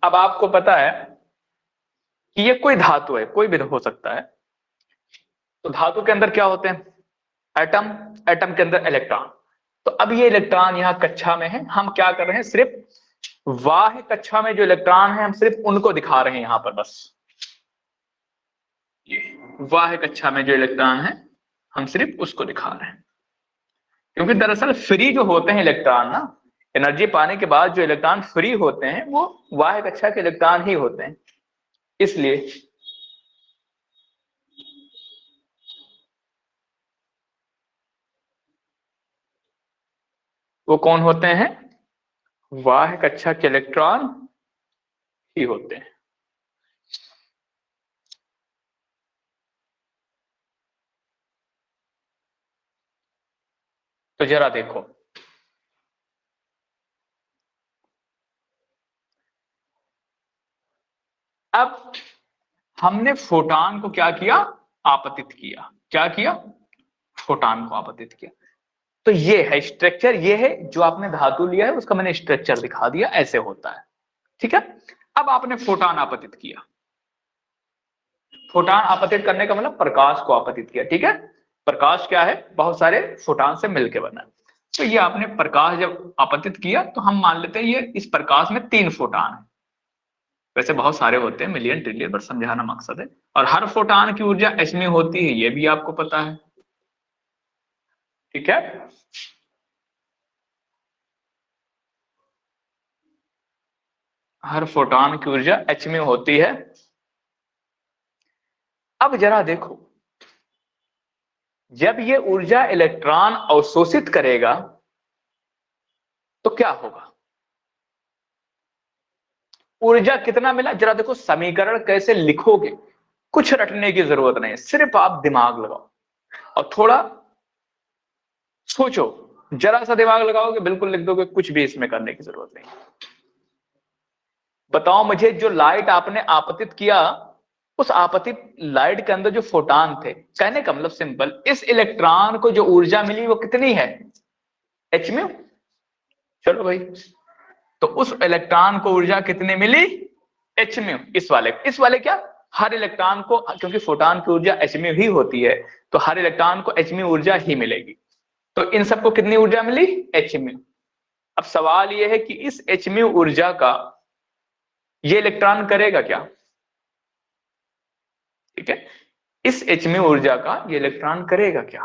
अब आपको पता है कि ये कोई धातु है, कोई भी हो सकता है। तो धातु के अंदर क्या होते हैं? एटम, एटम के अंदर इलेक्ट्रॉन। तो अब ये इलेक्ट्रॉन यहाँ कक्षा में है, हम क्या कर रहे हैं, सिर्फ बाह्य कक्षा में जो इलेक्ट्रॉन है हम सिर्फ उनको दिखा रहे हैं यहाँ पर बस। ये बाह्य कक्षा में जो इलेक्ट्रॉन है हम सिर्फ उसको दिखा रहे हैं, क्योंकि दरअसल फ्री जो होते हैं इलेक्ट्रॉन ना, एनर्जी पाने के बाद जो इलेक्ट्रॉन फ्री होते हैं वो बाह्य कक्षा के इलेक्ट्रॉन ही होते हैं। इसलिए वो कौन होते हैं? बाह्य कक्षा के इलेक्ट्रॉन ही होते हैं। तो जरा देखो, अब हमने फोटॉन को क्या किया? आपतित किया। क्या किया? फोटॉन को आपतित किया। तो ये है स्ट्रक्चर, ये है जो आपने धातु लिया है उसका मैंने स्ट्रक्चर दिखा दिया, ऐसे होता है। ठीक है। अब आपने फोटॉन आपतित किया। फोटॉन आपतित करने का मतलब प्रकाश को आपतित किया। ठीक है। प्रकाश क्या है? बहुत सारे फोटॉन से मिलकर बना। तो ये आपने प्रकाश जब आपतित किया तो हम मान लेते हैं ये इस प्रकाश में 3 फोटॉन है। वैसे बहुत सारे होते हैं, मिलियन ट्रिलियन, पर समझाना मकसद है। और हर फोटॉन की ऊर्जा h में होती है, ये भी आपको पता है। ठीक है। हर फोटॉन की ऊर्जा h में होती है। अब जरा देखो, जब ये ऊर्जा इलेक्ट्रॉन अवशोषित करेगा तो क्या होगा? ऊर्जा कितना मिला जरा देखो। समीकरण कैसे लिखोगे, कुछ रटने की जरूरत नहीं है, सिर्फ आप दिमाग लगाओ और थोड़ा सोचो। जरा सा दिमाग लगाओगे बिल्कुल लिख दोगे, कुछ भी इसमें करने की जरूरत नहीं। बताओ मुझे, जो लाइट आपने आपतित किया, उस आपतित लाइट के अंदर जो फोटॉन थे, कहने का मतलब सिंपल, इस इलेक्ट्रॉन को जो ऊर्जा मिली वो कितनी है? h में। चलो भाई, तो उस इलेक्ट्रॉन को ऊर्जा कितनी मिली? h में। इस वाले क्या, हर इलेक्ट्रॉन को, क्योंकि फोटॉन की ऊर्जा h में ही होती है, तो हर इलेक्ट्रॉन को h में ऊर्जा ही मिलेगी। तो इन सबको कितनी ऊर्जा मिली? h में। अब सवाल यह है कि इस h में ऊर्जा का ये इलेक्ट्रॉन करेगा क्या? ठीक है। इस h में ऊर्जा का ये इलेक्ट्रॉन करेगा क्या?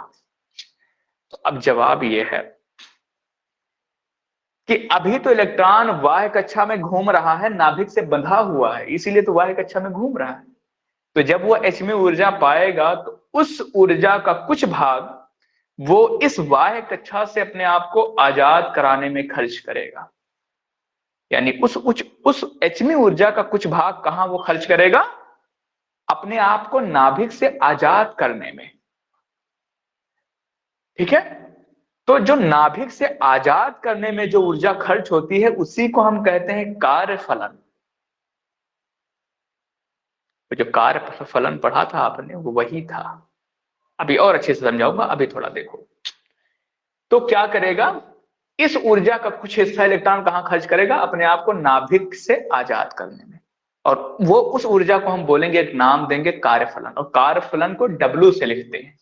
तो अब जवाब ये है कि अभी तो इलेक्ट्रॉन बाह्य कक्षा में घूम रहा है, नाभिक से बंधा हुआ है, इसीलिए तो बाह्य कक्षा में घूम रहा है। तो जब वो h में ऊर्जा पाएगा तो उस ऊर्जा का कुछ भाग वो इस बाह्य कक्षा से अपने आप को आजाद कराने में खर्च करेगा। यानी उस h में ऊर्जा का कुछ भाग कहां वो खर्च करेगा? अपने आप को नाभिक से आजाद करने में। ठीक है। तो जो नाभिक से आजाद करने में जो ऊर्जा खर्च होती है उसी को हम कहते हैं कार्यफलन। तो जो कार्यफलन पढ़ा था आपने वो वही था। अभी और अच्छे से समझाऊंगा, अभी थोड़ा देखो। तो क्या करेगा? इस ऊर्जा का कुछ हिस्सा इलेक्ट्रॉन कहां खर्च करेगा? अपने आप को नाभिक से आजाद करने में। और वो उस ऊर्जा को हम बोलेंगे, एक नाम देंगे कार्यफलन, और कार्यफलन को W से लिखते हैं।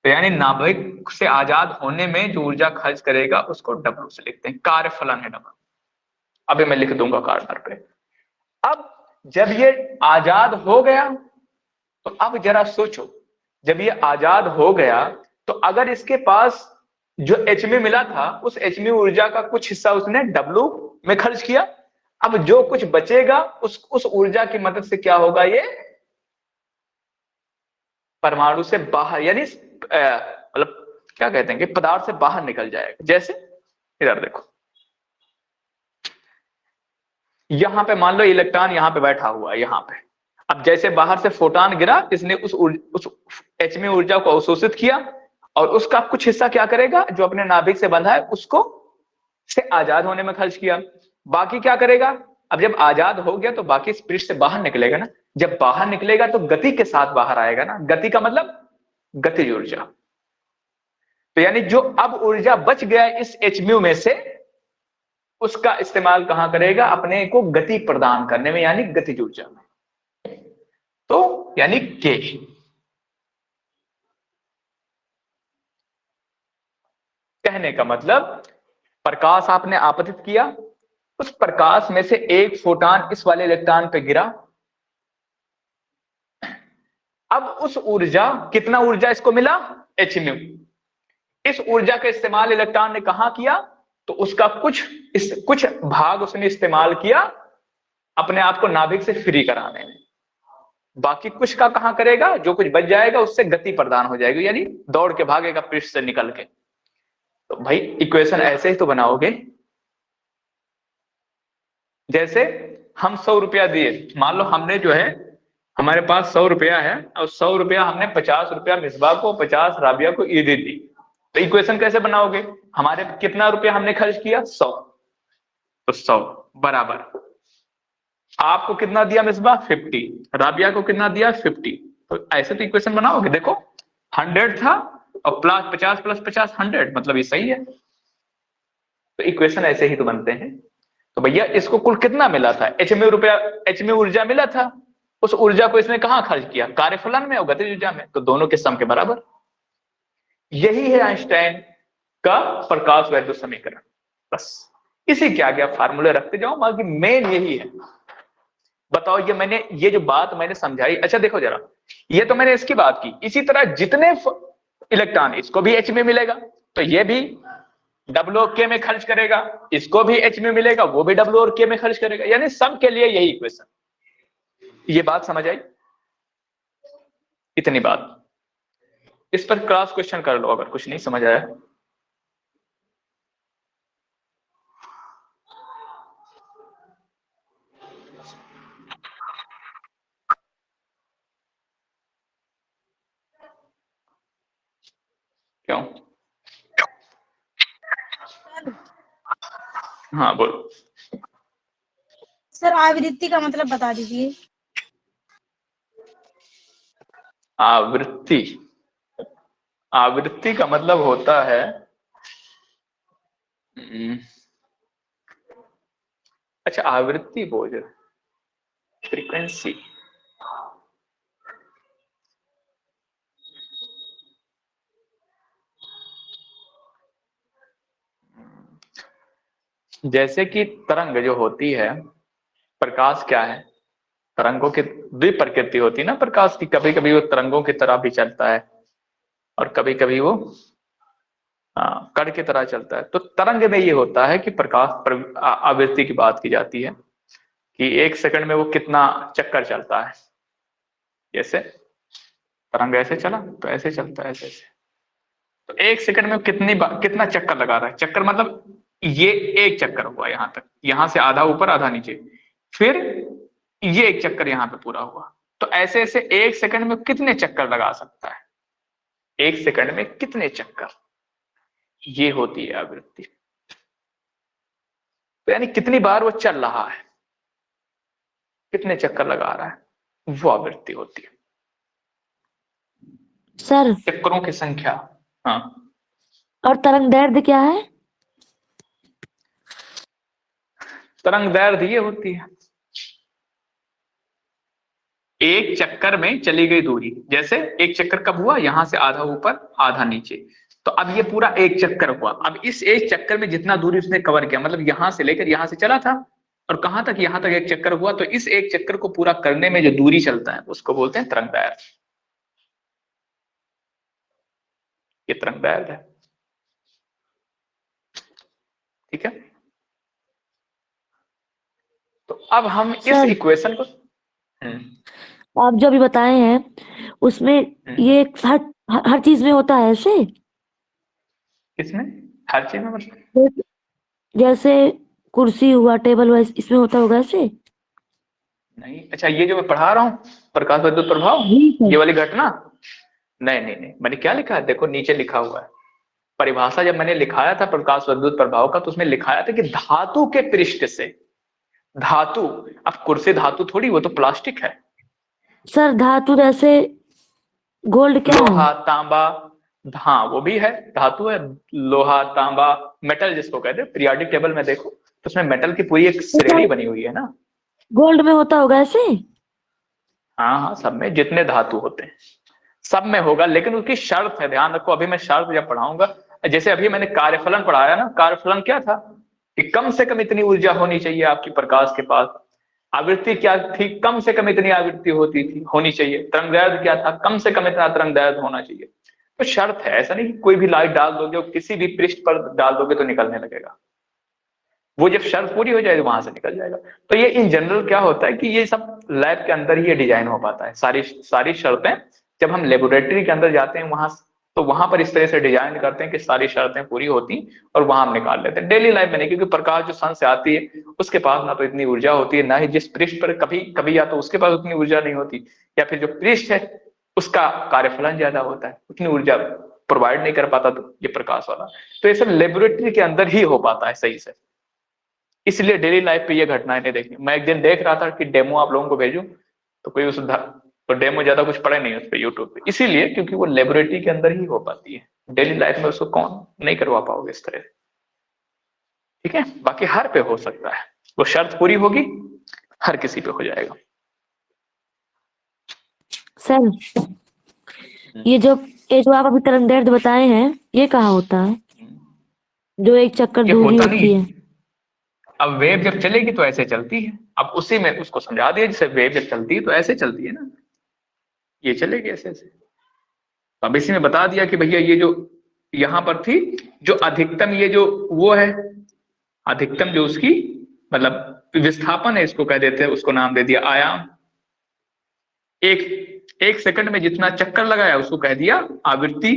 तो यानी नाभिक से आजाद होने में जो ऊर्जा खर्च करेगा उसको W से लिखते हैं, कार्यफलन है W। अभी मैं लिख दूंगा कार्नर पे। अब जब ये आजाद हो गया तो अब जरा सोचो, जब ये आजाद हो गया तो अगर इसके पास जो h में मिला था उस h में ऊर्जा का कुछ हिस्सा उसने W में खर्च किया, अब जो कुछ बचेगा उस ऊर्जा की मदद से क्या होगा? ये परमाणु से बाहर, यानी मतलब क्या कहते हैं कि पदार्थ से बाहर निकल जाएगा। जैसे इधर देखो, यहां पे मान लो इलेक्ट्रॉन यहां पे बैठा हुआ है, यहां पे। अब जैसे बाहर से फोटॉन गिरा, इसने उस h में ऊर्जा को अवशोषित किया और उसका कुछ हिस्सा क्या करेगा? जो अपने नाभिक से बंधा है उसको से आजाद होने में खर्च किया। बाकी क्या करेगा? अब जब आजाद हो गया तो बाकी इस पृष्ठ से बाहर निकलेगा ना। जब बाहर निकलेगा तो गति के साथ बाहर आएगा ना। गति का मतलब गतिज ऊर्जा। तो यानी जो अब ऊर्जा बच गया इस h में से, उसका इस्तेमाल कहां करेगा? अपने को गति प्रदान करने में, यानी गतिज ऊर्जा में। तो यानी के। कहने का मतलब, प्रकाश आपने आपतित किया, उस प्रकाश में से एक फोटॉन इस वाले इलेक्ट्रॉन पे गिरा। अब उस ऊर्जा, कितना ऊर्जा इसको मिला? H mu. इस ऊर्जा का इस्तेमाल इलेक्ट्रॉन ने कहां किया? तो उसका कुछ भाग उसने इस्तेमाल किया अपने आप को नाभिक से फ्री कराने में। बाकी कुछ का कहां करेगा? जो कुछ बच जाएगा उससे गति प्रदान हो जाएगी, यानी दौड़ के भागेगा पृष्ठ से निकल के। तो भाई इक्वेशन ऐसे ही तो बनाओगे, जैसे हम 100 रुपया दिए, मान लो हमने जो है, हमारे पास 100 रुपया है और 100 रुपया हमने 50 रुपया मिसबा को, 50 राबिया को ईदी दी। तो इक्वेशन कैसे बनाओगे? हमारे कितना रुपया हमने खर्च किया? 100। तो 100 बराबर आपको कितना दिया मिसबा? 50। राबिया को कितना दिया? 50। तो ऐसे तो इक्वेशन बनाओगे। देखो 100 था और प्लस 50 प्लस 50 100, मतलब ये सही है। तो इक्वेशन ऐसे ही तो बनते हैं। तो भैया इसको कुल कितना मिला था? एचएमयू रुपया, एचएमयू ऊर्जा मिला था। उस ऊर्जा को इसने कहां खर्च किया? कार्यफलन में और गतिज ऊर्जा में। तो दोनों के सम के बराबर। यही है आइंस्टाइन का प्रकाश वैद्युत समीकरण। बस इसी के आगे आप फार्मूले रखते जाओ, बाकी मेन यही है। बताओ ये जो बात मैंने समझाई, अच्छा देखो जरा, ये तो मैंने इसकी बात की। इसी तरह जितने इलेक्ट्रॉन, इसको भी एच में मिलेगा, तो ये भी डब्ल्यू और के में खर्च करेगा, इसको भी एच में मिलेगा, वो भी डब्ल्यू और के में खर्च करेगा, यानी सबके लिए यही इक्वेशन। ये बात समझ आई? इतनी बात। इस पर क्रॉस क्वेश्चन कर लो अगर कुछ नहीं समझ आया। क्यों? हाँ बोलो। सर आवृत्ति का मतलब बता दीजिए। आवृत्ति, आवृत्ति का मतलब होता है अच्छा आवृत्ति बोल, फ्रीक्वेंसी। जैसे कि तरंग जो होती है, प्रकाश क्या है? तरंगों की द्विप्रकृति होती है ना प्रकाश की। कभी कभी वो तरंगों की तरह भी चलता है और कभी कभी वो कण की तरह चलता है। तो तरंग में ये होता है कि प्रकाश आवृत्ति की बात की जाती है कि 1 सेकंड में वो कितना चक्कर चलता है। जैसे तरंग ऐसे चला तो ऐसे चलता है, ऐसे ऐसे। तो 1 सेकंड में कितना चक्कर लगा रहा है? चक्कर मतलब ये एक चक्कर हुआ यहां तक, यहां से आधा ऊपर आधा नीचे, फिर ये एक चक्कर यहां पे पूरा हुआ। तो ऐसे ऐसे 1 सेकंड में कितने चक्कर लगा सकता है? 1 सेकंड में कितने चक्कर? ये होती है आवृत्ति। तो यानी कितनी बार वो चल रहा है, कितने चक्कर लगा रहा है, वो आवृत्ति होती है। सर चक्करों की संख्या। हाँ। और तरंग दैर्ध्य क्या है? तरंग दैर्ध्य ये होती है एक चक्कर में चली गई दूरी। जैसे एक चक्कर कब हुआ? यहां से आधा ऊपर आधा नीचे। तो अब ये पूरा एक चक्कर हुआ। अब इस एक चक्कर में जितना दूरी उसने कवर किया, मतलब यहां से लेकर यहां से चला था और कहां तक? यहां तक एक चक्कर हुआ। तो इस एक चक्कर को पूरा करने में जो दूरी चलता है उसको बोलते हैं तरंग दैर्ध्य। ये तरंग दैर्ध्य है। ठीक है। तो अब हम इस इक्वेशन को आप जो अभी बताए हैं उसमें ये हर चीज में होता है ऐसे? किसमें? हर चीज में मतलब? जैसे कुर्सी हुआ, टेबल हुआ, इसमें होता होगा ऐसे? नहीं। अच्छा ये जो मैं पढ़ा रहा हूँ प्रकाश विद्युत प्रभाव, ये वाली घटना, नहीं नहीं नहीं, मैंने क्या लिखा है देखो, नीचे लिखा हुआ है परिभाषा। जब मैंने लिखाया था प्रकाश विद्युत प्रभाव का, तो उसमें लिखाया था कि धातु के पृष्ठ से, धातु, अब कुर्सी धातु थोड़ी, वो तो प्लास्टिक है। सर धातु जैसे गोल्ड क्या है? लोहा, तांबा, हाँ वो भी है, धातु है। लोहा, तांबा, मेटल जिसको कहते हैं, पीरियोडिक टेबल में देखो तो उसमें मेटल की पूरी एक श्रेणी बनी हुई है ना। गोल्ड में होता होगा ऐसे? हाँ हाँ, सब में जितने धातु होते हैं सब में होगा, लेकिन उसकी शर्त है, ध्यान रखो, अभी मैं शर्त जब पढ़ाऊंगा, जैसे अभी मैंने कार्यफलन पढ़ाया ना, कार्यफलन क्या था कि कम से कम इतनी ऊर्जा होनी चाहिए आपकी प्रकाश के पास। आवृत्ति क्या थी, कम से कम इतनी आवृत्ति होनी चाहिए। तरंगदैर्घ्य क्या था, कम से कम इतना तरंगदैर्घ्य होना चाहिए। तो शर्त है, ऐसा नहीं कि कोई भी लाइट डाल दोगे और किसी भी पृष्ठ पर डाल दोगे तो निकलने लगेगा। वो जब शर्त पूरी हो जाएगी वहां से निकल जाएगा। तो ये इन जनरल क्या होता है कि ये सब लैब के अंदर ही ये डिजाइन हो पाता है, सारी सारी शर्तें जब हम लेबोरेटरी के अंदर जाते हैं वहां, तो वहां पर इस तरह से डिजाइन करते हैं कि सारी शर्तें पूरी होती और वहां हम निकाल लेते हैं। डेली लाइफ में नहीं, क्योंकि प्रकाश जो सन से आती है उसके पास ना तो इतनी ऊर्जा होती है, ना ही जिस पृष्ठ पर कभी कभी या तो उसके पास उतनी ऊर्जा नहीं होती, या फिर जो पृष्ठ है उसका कार्यफलन ज्यादा होता है, उतनी ऊर्जा प्रोवाइड नहीं कर पाता, तो ये प्रकाश वाला। तो ये सब लेबोरेटरी के अंदर ही हो पाता है सही से, इसलिए डेली लाइफ पे ये घटनाएं नहीं देखी। मैं एक दिन देख रहा था कि डेमो आप लोगों को भेजूं, तो कोई तो डेमो ज्यादा कुछ पड़े नहीं उस पर यूट्यूब पे, इसीलिए क्योंकि वो लेबोरेटरी के अंदर ही हो पाती है। डेली लाइफ में उसको कौन नहीं करवा पाओगे इस तरह। ठीक है, बाकी हर पे हो सकता है, वो शर्त पूरी होगी हर किसी पे हो जाएगा। सर ये जो आप अभी तरंगदैर्घ्य बताए हैं, ये कहाँ होता है? जो एक चक्कर ये दूरी होता होती नहीं, है। अब वेव जब चलेगी तो ऐसे चलती है। अब उसी में उसको समझा दिया, जैसे वेव जब चलती है तो ऐसे चलती है ना, ये चलेगी ऐसे ऐसे। अब इसी में बता दिया कि भैया ये जो यहां पर थी, जो अधिकतम ये जो वो है, अधिकतम जो उसकी मतलब विस्थापन है, इसको कह देते हैं, उसको नाम दे दिया आयाम। एक सेकंड में जितना चक्कर लगाया उसको कह दिया आवृत्ति,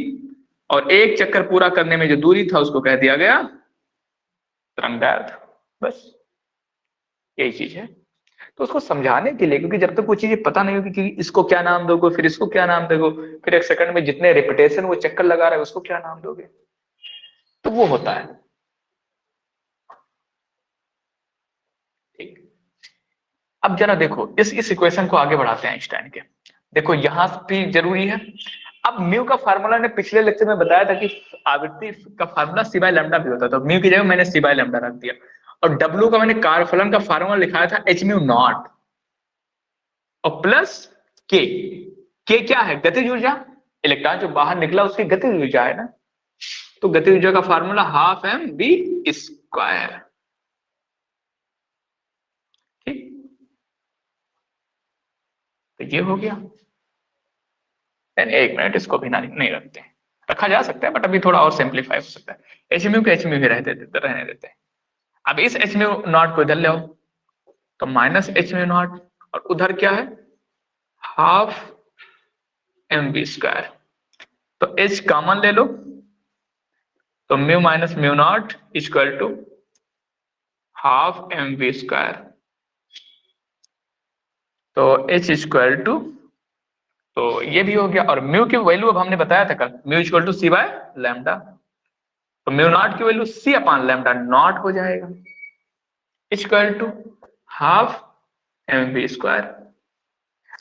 और एक चक्कर पूरा करने में जो दूरी था उसको कह दिया गया तरंगदैर्घ्य। बस यही चीज है। तो उसको समझाने के लिए, क्योंकि जब तक वो चीजें पता नहीं होगी कि इसको क्या नाम दोगे, फिर इसको क्या नाम दोगे, फिर एक सेकंड में जितने रिपीटेशन वो चक्कर लगा रहा है उसको क्या नाम दोगे, तो वो होता है। ठीक, अब जरा देखो इस इक्वेशन को आगे बढ़ाते हैं आइंस्टाइन के। देखो यहां भी जरूरी है। अब म्यू का फार्मूला ने पिछले लेक्चर में बताया था कि आवृत्ति का फार्मूला सी बाय लैम्डा भी होता था, तो म्यू की जगह मैंने सी बाय लैम्डा रख दिया। और डब्ल्यू का मैंने कार्यफलन का फार्मूला लिखाया था एच म्यू नॉट, और प्लस के। के क्या है, गतिज ऊर्जा, इलेक्ट्रॉन जो बाहर निकला उसकी गतिज ऊर्जा है ना, तो गतिज ऊर्जा का formula half M B square. ठीक, तो ये हो गया। एक मिनट, इसको भी नहीं रखते हैं, रखा जा सकता है बट अभी थोड़ा और सिंप्लीफाई हो सकता है। एच म्यू के एच म्यू ही रहने देते हैं। अब इस एच म्यू नॉट को इधर ले आओ, तो माइनस एच म्यू नॉट, और उधर क्या है हाफ एम बी स्क्वायर। तो एच कॉमन ले लो, तो mu minus mu naught equal to half M B square. तो एच इक्वल टू, तो ये भी हो गया। और म्यू की वैल्यू अब हमने बताया था कल, mu equal to c by lambda, तो म्यू नॉट की value c upon lambda naught हो जाएगा, equal to half M B square.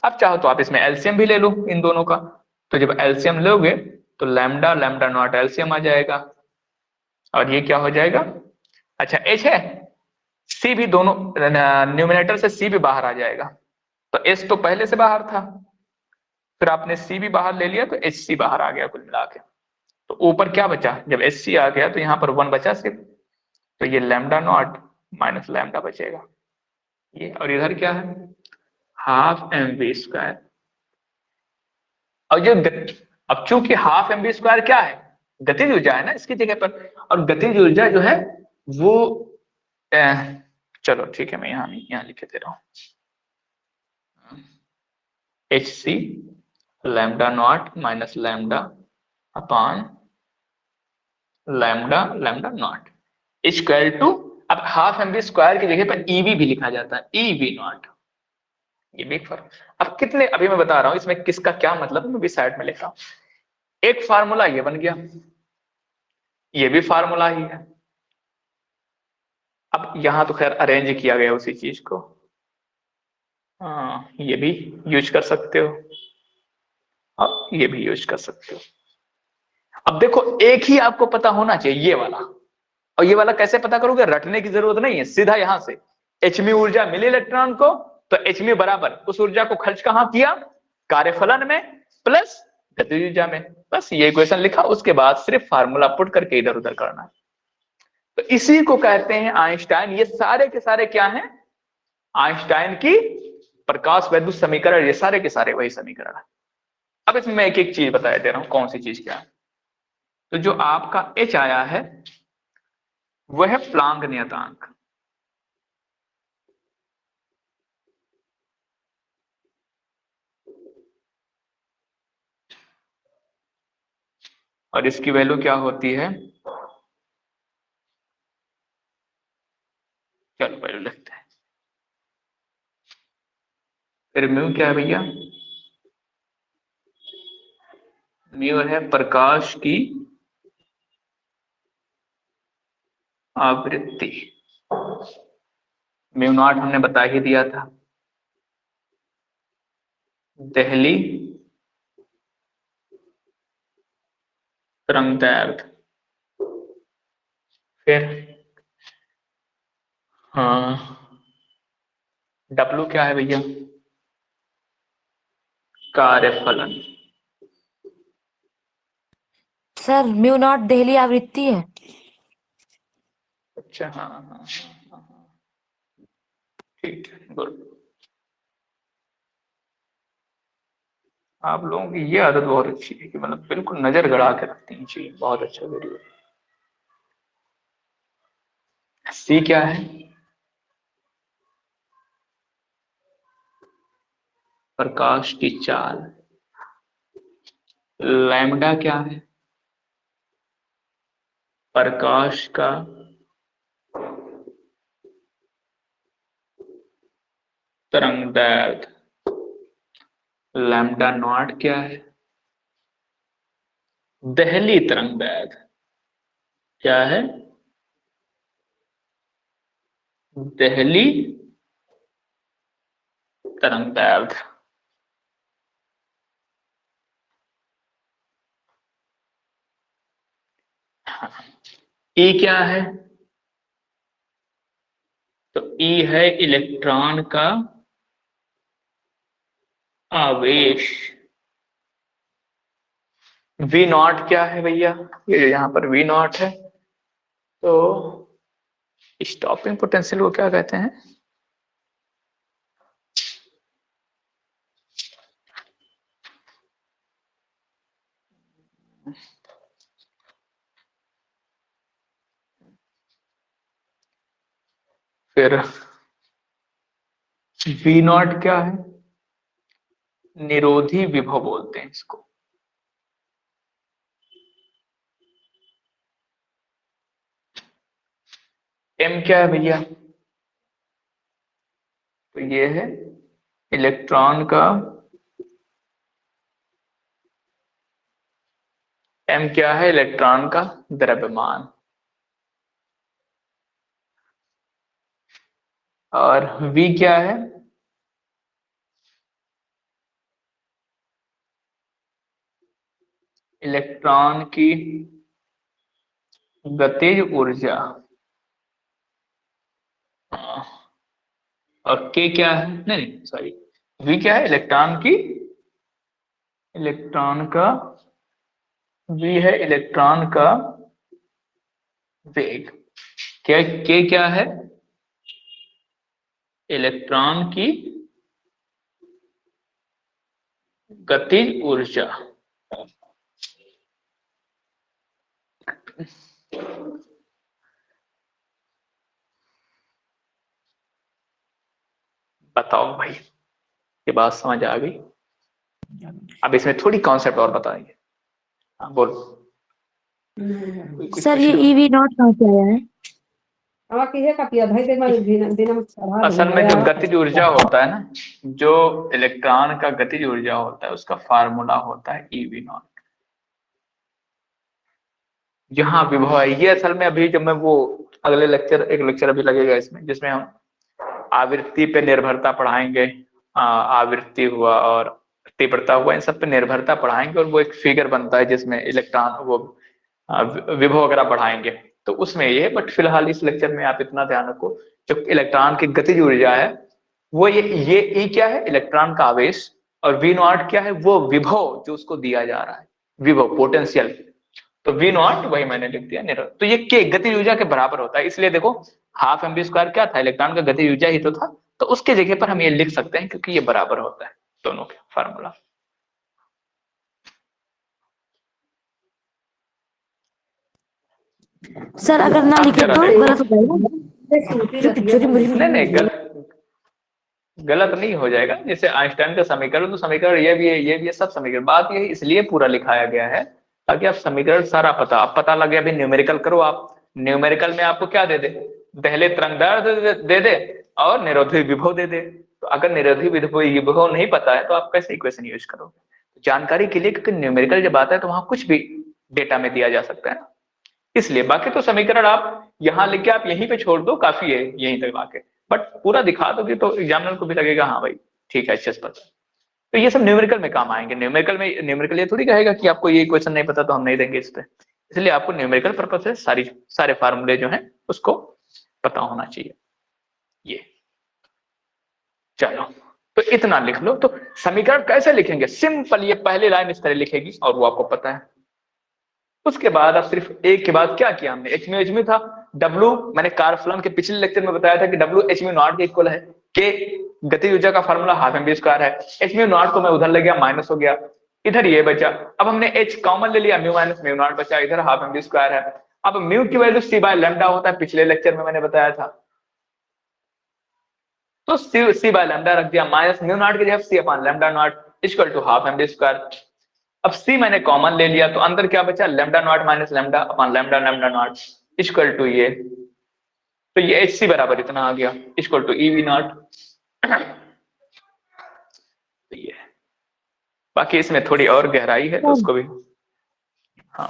अब चाहो तो आप इसमें एलसीएम भी ले लो इन दोनों का, तो जब एलसीएम लोगे तो लैम्डा लैम्डा नॉट एलसीएम आ जाएगा, और ये क्या हो जाएगा, अच्छा एच है, सी भी दोनों न्यूमिनेटर से सी भी बाहर आ जाएगा, तो एस तो पहले से बाहर था, फिर आपने सी भी बाहर ले लिया तो एच सी बाहर आ गया कुल मिला के। तो ऊपर क्या बचा, जब एच सी आ गया तो यहाँ पर 1 बचा सिर्फ, तो ये लैम्डा नॉट माइनस लैम्डा बचेगा ये, और इधर क्या है हाफ एम बी स्क्वायर। और जो अब चूंकि हाफ एम बी स्क्वायर क्या है, गतिज ऊर्जा है ना इसकी जगह पर, और गतिज ऊर्जा जो है वो चलो ठीक है, मैं यहाँ लिख दे रहा हूँ, H c lambda naught minus lambda upon lambda lambda not equal to, अब हाफ एम बी स्क्वायर की जगह पर ईवी भी लिखा जाता है, ईवी नॉट, ये भी एक फर्क। अब कितने, अभी मैं बता रहा हूं इसमें किसका क्या मतलब, मैं भी साइड में लिखा। एक फार्मूला ये बन गया, ये भी फार्मूला ही है। अब यहां तो खैर अरेंज किया गया उसी चीज को, हाँ ये भी यूज कर सकते हो, अब ये भी यूज कर सकते हो। अब देखो एक ही आपको पता होना चाहिए, ये वाला और ये वाला कैसे पता करोगे, रटने की जरूरत नहीं है, सीधा यहां से hv ऊर्जा मिली इलेक्ट्रॉन को, तो hv बराबर उस ऊर्जा को खर्च कहां किया, कार्यफलन में प्लस गतिज ऊर्जा में। बस ये इक्वेशन लिखा, उसके बाद सिर्फ फार्मूला पुट करके इधर उधर करना है। तो इसी को कहते हैं आइंस्टाइन। ये सारे के सारे क्या हैं, आइंस्टाइन की प्रकाश वैद्युत समीकरण, ये सारे के सारे वही समीकरण है। अब इसमें मैं एक एक चीज बताया दे रहा हूं, कौन सी चीज क्या है। तो जो आपका H आया है वह है प्लांक नियतांक। और इसकी वैल्यू क्या होती है, चलो वैल्यू लिखते हैं। फिर म्यू क्या है भैया, म्यू है प्रकाश की आवृत्ति। म्यू नॉट हमने बता ही दिया था, दहली तरंगदैर्घ्य। फिर हाँ, डब्लू क्या है भैया, कार्यफलन। सर म्यू नॉट दहली आवृत्ति है। अच्छा हाँ हाँ हाँ, हाँ। ठीक है, गुड। आप लोगों की ये आदत बहुत अच्छी है कि मतलब बिल्कुल नजर गड़ा के रखती हैं चीज, बहुत अच्छा वीडियो। सी क्या है, प्रकाश की चाल। लैम्डा क्या है, प्रकाश का तरंगदैर्घ्य। लैम्डा नॉट क्या है, दहली तरंगदैर्घ्य। क्या है, दहली तरंगदैर्घ्य। ई क्या है, तो ई है इलेक्ट्रॉन का आवेश। वी नॉट क्या है भैया, ये यहाँ पर वी नॉट है, तो स्टॉपिंग पोटेंशियल को क्या कहते हैं, फिर वी नॉट क्या है, निरोधी विभव बोलते हैं इसको। एम क्या है भैया, तो ये है इलेक्ट्रॉन का, एम क्या है, इलेक्ट्रॉन का द्रव्यमान। और वी क्या है, इलेक्ट्रॉन की गतिज ऊर्जा। और के क्या है, नहीं सॉरी, वी क्या है, इलेक्ट्रॉन की, इलेक्ट्रॉन का, वी है इलेक्ट्रॉन का वेग। क्या, के क्या है, इलेक्ट्रॉन की गतिज ऊर्जा। बताओ भाई, ये बात समझ आ गई। अब इसमें थोड़ी कॉन्सेप्ट और बताएंगे। हाँ बोलो। सर ये ईवी नॉट कहाँ से आया है? असल में जो गतिज ऊर्जा होता है ना, जो इलेक्ट्रॉन का गतिज ऊर्जा होता है, उसका फार्मूला होता है ईवी नॉट। जहां विभव है, ये असल में अभी जब मैं वो अगले लेक्चर, एक लेक्चर अभी लगेगा इसमें, जिसमें हम आवृत्ति पे निर्भरता पढ़ाएंगे। आवृत्ति हुआ और तीव्रता हुआ, इन सब पे निर्भरता पढ़ाएंगे, और वो एक फिगर बनता है जिसमें इलेक्ट्रॉन वो विभव वगैरह पढ़ाएंगे। तो उसमें ये, बट फिलहाल इस लेक्चर में आप इतना ध्यान रखो, जो इलेक्ट्रॉन की गतिज ऊर्जा है वो ये ई क्या है, इलेक्ट्रॉन का आवेश, और वी नॉट क्या है, वो विभव जो उसको दिया जा रहा है, विभव पोटेंशियल। तो वी नॉट वही मैंने लिख दिया निरंतर। तो ये के गतिज ऊर्जा के बराबर होता है, इसलिए देखो हाफ एम बी स्क्वायर क्या था, इलेक्ट्रॉन का गतिज ऊर्जा ही तो था, तो उसके जगह पर हम ये लिख सकते हैं क्योंकि ये बराबर होता है दोनों के फार्मूला। सर अगर ना अब लिखे जरा तो देखो, गलत हो जाएगा। नहीं गलत नहीं हो जाएगा। जैसे आइंस्टाइन का समीकरण, तो समीकरण ये भी है, ये भी है, सब समीकरण, बात ये इसलिए पूरा लिखाया गया है ताकि आप समीकरण सारा पता लग गया। अभी न्यूमेरिकल करो आप, न्यूमेरिकल में आपको क्या दे दे, पहले तरंगदैर्ध्य दे दे और निरोधी विभव दे दे। तो अगर निरोधी विभव नहीं पता है तो आप कैसे इक्वेशन यूज करोगे। जानकारी के लिए, क्योंकि न्यूमेरिकल जब आता है तो वहां कुछ भी डेटा में दिया जा सकता है, इसलिए। बाकी तो समीकरण आप यहाँ लिख के आप यहीं पे छोड़ दो, काफी है यहीं तक लाके, बट पूरा दिखा दोगे तो एग्जामिनर को भी लगेगा हाँ भाई ठीक है, अच्छे से पता। तो ये सब न्यूमेरिकल में काम आएंगे। न्यूमेरिकल ये थोड़ी कहेगा कि आपको ये क्वेश्चन नहीं पता तो हम नहीं देंगे इस पे, इसलिए आपको न्यूमेरिकल पर्पज से सारे फार्मूले जो है उसको पता होना चाहिए। ये चलो, तो इतना लिख लो। तो समीकरण कैसे लिखेंगे, सिंपल, ये पहली लाइन इस तरह लिखेगी और वो आपको पता है। उसके बाद अब सिर्फ एक के बाद क्या किया हमने, एच म्यू था, डब्ल्यू मैंने कार्फलन के पिछले लेक्चर में बताया था कि डब्ल्यू एच म्यू नॉट के इक्वल है, के गतिज ऊर्जा का formula half M B square है, एच म्यू नॉट को मैं उधर ले गया माइनस हो गया, इधर ये बचा। अब हमने एच कॉमन ले लिया, म्यू माइनस म्यू नॉट बचा, इधर हाफ एम बी स्क्वायर है। अब म्यू की वैल्यू सी बाय लैम्डा होता है, पिछले लेक्चर में मैंने बताया था, तो सी बाय लैम्डा रख दिया, माइनस म्यू नॉट की जगह C upon lambda not equal to half M B square. अब सी मैंने कॉमन ले लिया तो अंदर क्या बचा, lambda naught minus lambda upon lambda lambda not equal to ये, तो ये एच सी बराबर इतना आ गया equal to E V naught. तो ये बाकी इसमें थोड़ी और गहराई है तो उसको भी, हाँ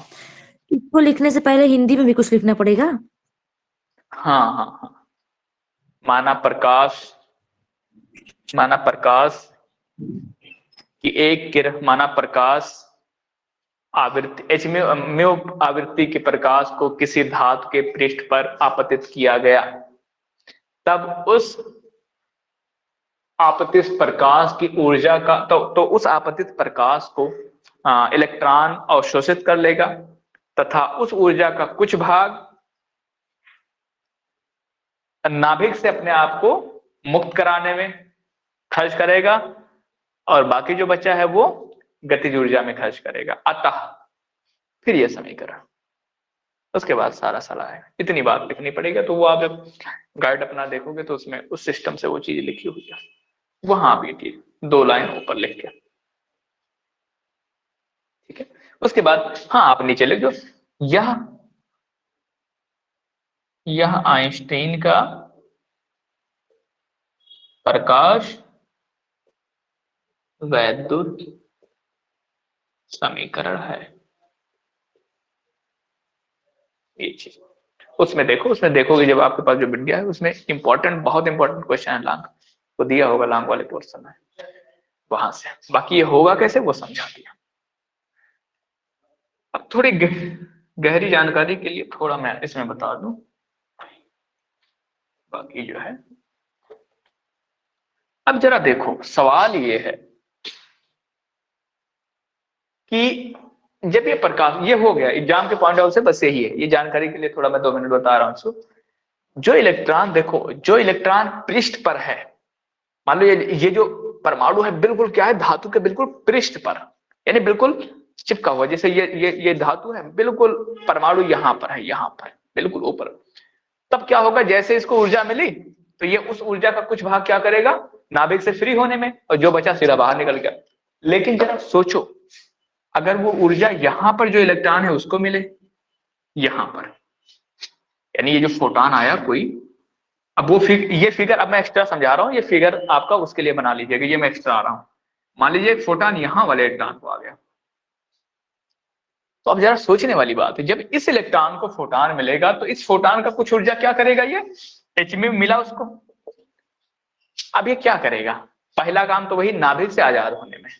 इसको लिखने से पहले हिंदी में भी कुछ लिखना पड़ेगा। हाँ हाँ हाँ, माना प्रकाश कि एक किरण, माना प्रकाश आवृत्ति एच म्यू आवृत्ति के प्रकाश को किसी धातु के पृष्ठ पर आपतित किया गया, तब उस आपतित प्रकाश की ऊर्जा का तो उस आपतित प्रकाश को इलेक्ट्रॉन अवशोषित कर लेगा तथा उस ऊर्जा का कुछ भाग नाभिक से अपने आप को मुक्त कराने में खर्च करेगा और बाकी जो बचा है वो गतिज ऊर्जा में खर्च करेगा। अतः फिर यह समीकरण, उसके बाद सारा सलाह है, इतनी बात लिखनी पड़ेगी। तो वो आप जब गाइड अपना देखोगे तो उसमें उस सिस्टम से वो चीज लिखी हुई है, वहां भी ठीक 2 लाइन ऊपर लिख के, ठीक है। उसके बाद हाँ आप नीचे लिख दो, यह आइंस्टीन का प्रकाश वैद्युत समीकरण है। ये चीज उसमें देखोगे जब आपके पास जो विद्या है उसमें बहुत इंपॉर्टेंट क्वेश्चन है, लॉन्ग वो दिया होगा, लॉन्ग वाले पोर्शन में, वहां से। बाकी ये होगा कैसे वो समझा दिया। अब थोड़ी गहरी जानकारी के लिए थोड़ा मैं इसमें बता दूं, बाकी जो है अब जरा देखो, सवाल ये है कि जब ये प्रकाश, ये हो गया एग्जाम के पॉइंट ऑफ से, बस यही है, ये जानकारी के लिए थोड़ा मैं 2 मिनट बता रहा हूं। जो इलेक्ट्रॉन देखो, जो इलेक्ट्रॉन पृष्ठ पर है, मान लो ये जो परमाणु है बिल्कुल क्या है, धातु के बिल्कुल पृष्ठ पर, यानी बिल्कुल चिपका हुआ, जैसे ये धातु है बिल्कुल, परमाणु यहाँ पर है, यहाँ पर बिल्कुल ऊपर। तब क्या होगा, जैसे इसको ऊर्जा मिली तो ये उस ऊर्जा का कुछ भाग क्या करेगा, नाभिक से फ्री होने में, और जो बचा सीधा बाहर निकल गया। लेकिन जरा सोचो, अगर वो ऊर्जा यहां पर जो इलेक्ट्रॉन है उसको मिले, यहां पर, यानी ये जो फोटोन आया कोई, अब वो ये फिगर अब मैं एक्स्ट्रा समझा रहा हूं, ये फिगर आपका उसके लिए बना लीजिएगा, ये मैं एक्स्ट्रा आ रहा हूं। मान लीजिए एक फोटोन यहां वाले इलेक्ट्रॉन को आ गया, तो अब जरा सोचने वाली बात है, जब इस इलेक्ट्रॉन को फोटोन मिलेगा तो इस फोटोन का कुछ ऊर्जा क्या करेगा, ये एच में मिला उसको, अब ये क्या करेगा, पहला काम तो वही नाभिक से आजाद होने में,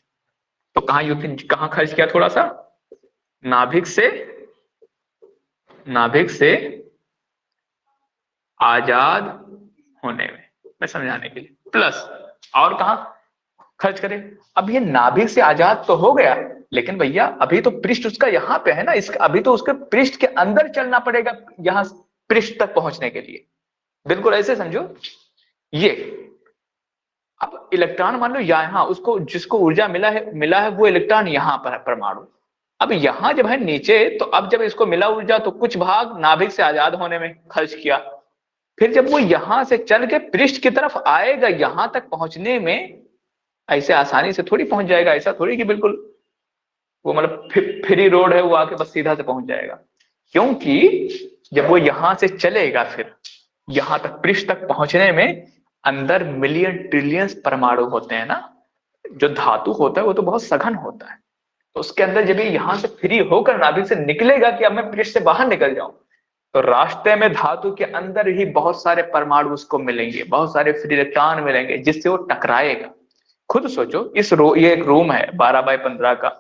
तो कहां खर्च किया, थोड़ा सा नाभिक से आजाद होने में, मैं समझाने के लिए, प्लस और कहा खर्च करे। अब ये नाभिक से आजाद तो हो गया, लेकिन भैया अभी तो पृष्ठ उसका यहाँ पे है ना, इसका अभी तो उसके पृष्ठ के अंदर चलना पड़ेगा यहाँ पृष्ठ तक पहुंचने के लिए। बिल्कुल ऐसे समझो ये। अब इलेक्ट्रॉन मान लो यहाँ, उसको जिसको ऊर्जा मिला है वो इलेक्ट्रॉन यहाँ पर है परमाणु। अब यहाँ जब है नीचे, तो अब जब इसको मिला ऊर्जा तो कुछ भाग नाभिक से आजाद होने में खर्च किया, फिर जब वो यहां से चल के पृष्ठ की तरफ आएगा, यहां तक पहुंचने में ऐसे आसानी से थोड़ी पहुंच जाएगा, ऐसा थोड़ी कि बिल्कुल वो मतलब फ्री रोड है, वो आके बस सीधा से पहुंच जाएगा। क्योंकि जब वो यहां से चलेगा, फिर यहां तक पृष्ठ तक पहुंचने में अंदर मिलियन ट्रिलियंस परमाणु होते हैं ना। जो धातु होता है वो तो बहुत सघन होता है, तो उसके अंदर जब ये यहां से फ्री होकर नाभिक से निकलेगा कि अब मैं पृष्ठ से बाहर निकल जाऊं, तो रास्ते में धातु के अंदर ही बहुत सारे परमाणु उसको मिलेंगे, बहुत सारे फ्री इलेक्ट्रॉन मिलेंगे, जिससे वो टकराएगा। खुद सोचो, ये एक रूम है 12 बाय 15 का,